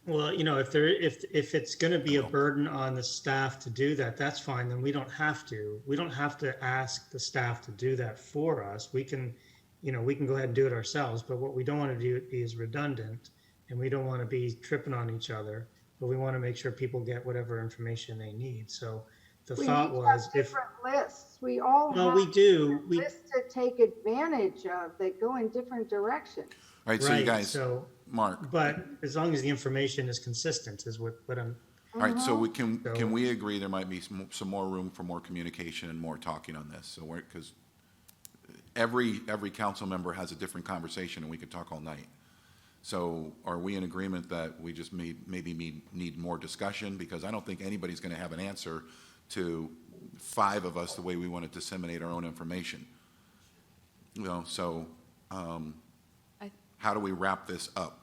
Well, if it's going to be a burden on the staff to do that, that's fine. Then we don't have to. We don't have to ask the staff to do that for us. We can go ahead and do it ourselves. But what we don't want to do is redundant, and we don't want to be tripping on each other. But we want to make sure people get whatever information they need. So the thought was, if different lists, we all have we do lists to take advantage of that go in different directions. All right, so you guys, Mark. But as long as the information is consistent, is what I'm. All right, so can we agree there might be some more room for more communication and more talking on this? So because every council member has a different conversation, and we could talk all night. So are we in agreement that we just maybe need more discussion? Because I don't think anybody's going to have an answer to 5 of us the way we want to disseminate our own information. how do we wrap this up?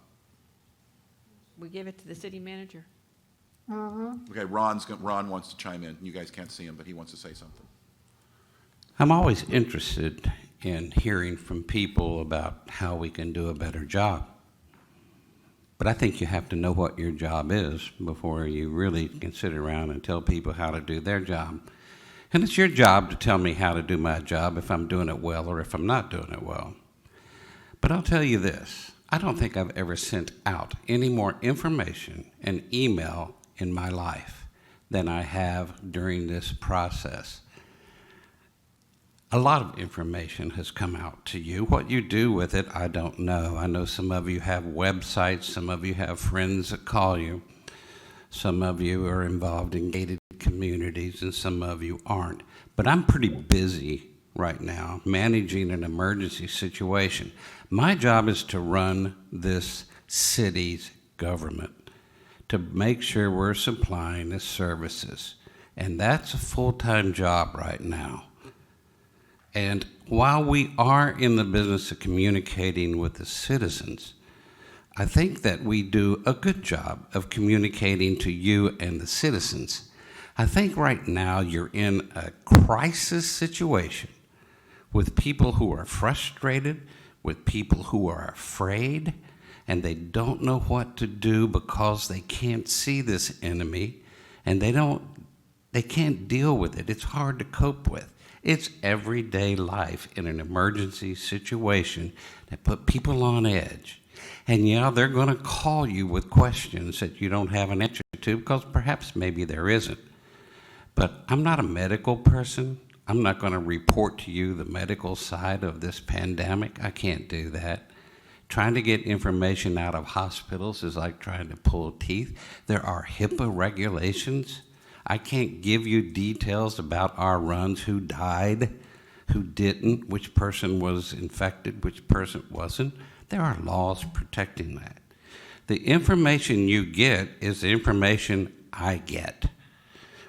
We give it to the city manager. Okay, Ron wants to chime in. You guys can't see him, but he wants to say something. I'm always interested in hearing from people about how we can do a better job. But I think you have to know what your job is before you really can sit around and tell people how to do their job. And it's your job to tell me how to do my job, if I'm doing it well or if I'm not doing it well. But I'll tell you this, I don't think I've ever sent out any more information and email in my life than I have during this process. A lot of information has come out to you. What you do with it, I don't know. I know some of you have websites, some of you have friends that call you, some of you are involved in gated communities, and some of you aren't. But I'm pretty busy right now managing an emergency situation. My job is to run this city's government, to make sure we're supplying the services. And that's a full-time job right now. And while we are in the business of communicating with the citizens, I think that we do a good job of communicating to you and the citizens. I think right now you're in a crisis situation with people who are frustrated, with people who are afraid, and they don't know what to do because they can't see this enemy, and they can't deal with it. It's hard to cope with. It's everyday life in an emergency situation that put people on edge. And yeah, they're going to call you with questions that you don't have an answer to because perhaps maybe there isn't. But I'm not a medical person. I'm not going to report to you the medical side of this pandemic. I can't do that. Trying to get information out of hospitals is like trying to pull teeth. There are HIPAA regulations. I can't give you details about our runs, who died, who didn't, which person was infected, which person wasn't. There are laws protecting that. The information you get is the information I get.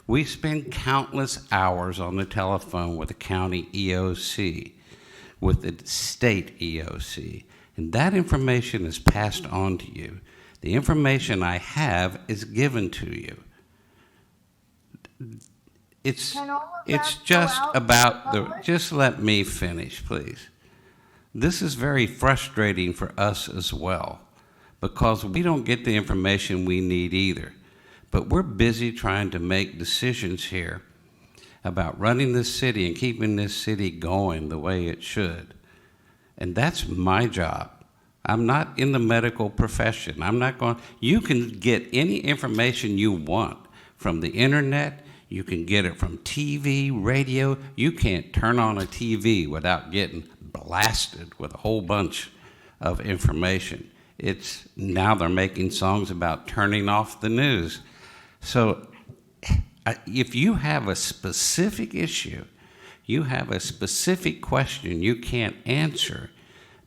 We spend countless hours on the telephone with the county EOC, with the state EOC, and that information is passed on to you. The information I have is given to you. It's just about just let me finish, please. This is very frustrating for us as well because we don't get the information we need either. But we're busy trying to make decisions here about running this city and keeping this city going the way it should. And that's my job. I'm not in the medical profession. You can get any information you want from the internet. You can get it from TV, radio. You can't turn on a TV without getting blasted with a whole bunch of information. Now they're making songs about turning off the news. So if you have a specific issue, you have a specific question you can't answer,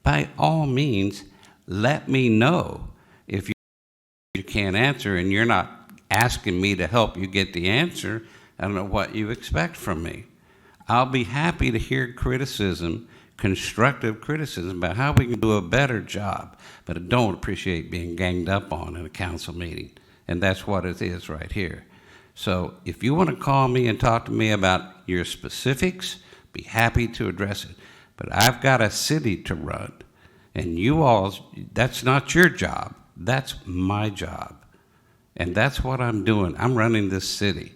by all means, let me know. If you can't answer and you're not asking me to help you get the answer, I don't know what you expect from me. I'll be happy to hear criticism, constructive criticism about how we can do a better job, but I don't appreciate being ganged up on in a council meeting. And that's what it is right here. So if you want to call me and talk to me about your specifics, be happy to address it. But I've got a city to run, and that's not your job. That's my job. And that's what I'm doing. I'm running this city.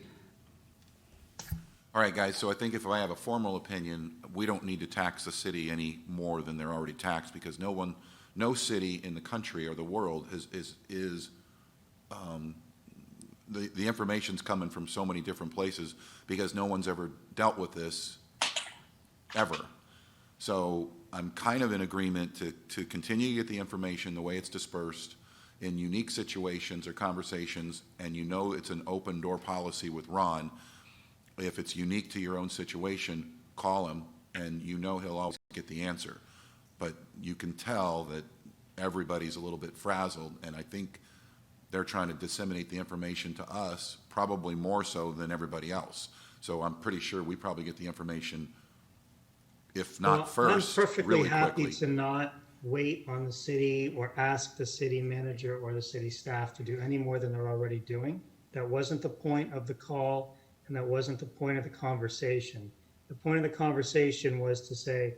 All right, guys, so I think if I have a formal opinion, we don't need to tax the city any more than they're already taxed because no city in the country or the world the information's coming from so many different places because no one's ever dealt with this ever. So I'm kind of in agreement to continue to get the information the way it's dispersed in unique situations or conversations, and it's an open door policy with Ron. If it's unique to your own situation, call him, and he'll always get the answer. But you can tell that everybody's a little bit frazzled, and I think they're trying to disseminate the information to us, probably more so than everybody else. So I'm pretty sure we probably get the information, if not first, I'm perfectly really happy quickly. to not wait on the city or ask the city manager or the city staff to do any more than they're already doing. That wasn't the point of the call, and that wasn't the point of the conversation. The point of the conversation was to say,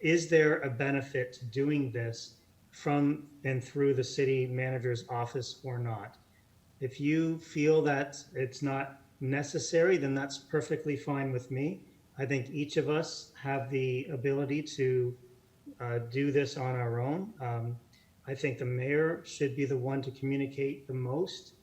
is there a benefit to doing this from and through the city manager's office or not? If you feel that it's not necessary, then that's perfectly fine with me. I think each of us have the ability to do this on our own. I think the mayor should be the one to communicate the most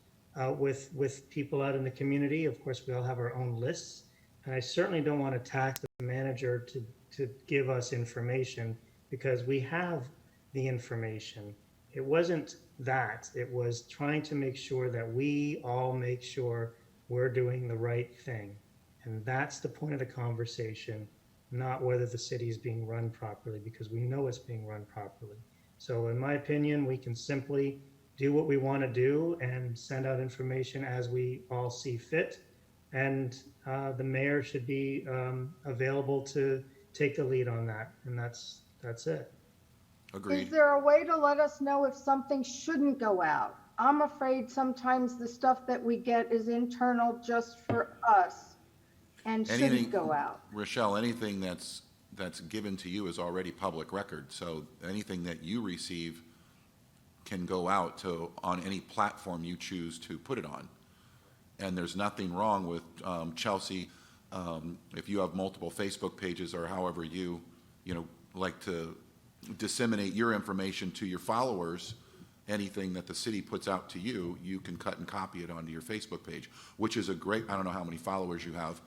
with people out in the community. Of course, we all have our own lists, and I certainly don't want to tax the manager to give us information, because we have the information. It wasn't that. It was trying to make sure that we all make sure we're doing the right thing. And that's the point of the conversation, not whether the city is being run properly, because we know it's being run properly. So in my opinion, we can simply do what we want to do and send out information as we all see fit. And the mayor should be available to take the lead on that. And that's it. Agreed. Is there a way to let us know if something shouldn't go out? I'm afraid sometimes the stuff that we get is internal just for us and shouldn't go out. Rochelle, anything that's given to you is already public record. So anything that you receive can go out on any platform you choose to put it on. And there's nothing wrong with, Chelsea, if you have multiple Facebook pages or however you like to disseminate your information to your followers, anything that the city puts out to you, you can cut and copy it onto your Facebook page, which is a great, I don't know how many followers you have,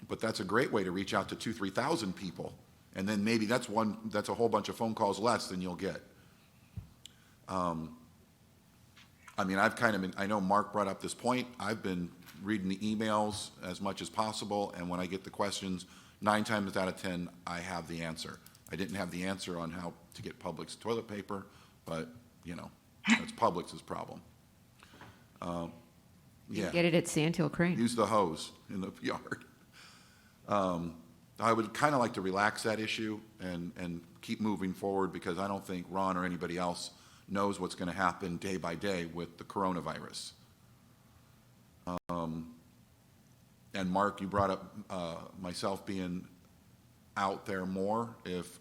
but that's a great way to reach out to 2,000-3,000 people. And then maybe that's a whole bunch of phone calls less than you'll get. I mean, I know Mark brought up this point. I've been reading the emails as much as possible, and when I get the questions, 9 times out of 10, I have the answer. I didn't have the answer on how to get Publix toilet paper, but, that's Publix's problem. Yeah. Get it at Sandhill Crane. Use the hose in the yard. I would kind of like to relax that issue and keep moving forward, because I don't think Ron or anybody else knows what's going to happen day by day with the coronavirus. And Mark, you brought up myself being out there more. If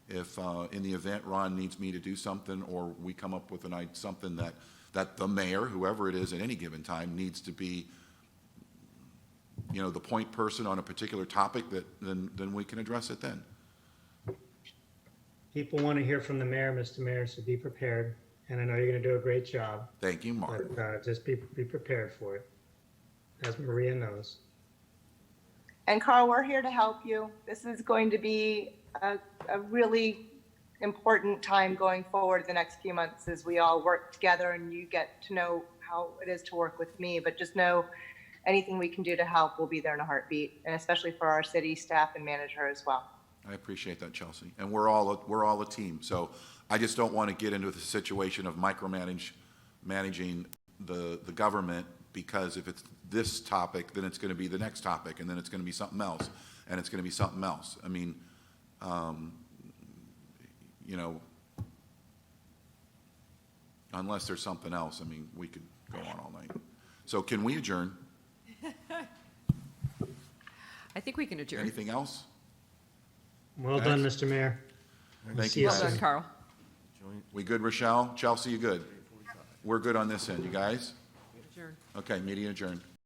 in the event Ron needs me to do something, or we come up with something that the mayor, whoever it is at any given time, needs to be, the point person on a particular topic, then we can address it then. People want to hear from the mayor, Mr. Mayor, so be prepared. And I know you're going to do a great job. Thank you, Mark. But just be prepared for it, as Maria knows. And Carl, we're here to help you. This is going to be a really important time going forward the next few months as we all work together and you get to know how it is to work with me. But just know anything we can do to help, we'll be there in a heartbeat, and especially for our city staff and manager as well. I appreciate that, Chelsea. And we're all a team. So I just don't want to get into the situation of managing the government, because if it's this topic, then it's going to be the next topic, and then it's going to be something else, and it's going to be something else. I mean, unless there's something else, I mean, we could go on all night. So can we adjourn? I think we can adjourn. Anything else? Well done, Mr. Mayor. Thank See you. you Well done, soon. Carl. We good, Rochelle? Chelsea, you good? We're good on this end, you guys? Adjourn. Okay, meeting adjourned.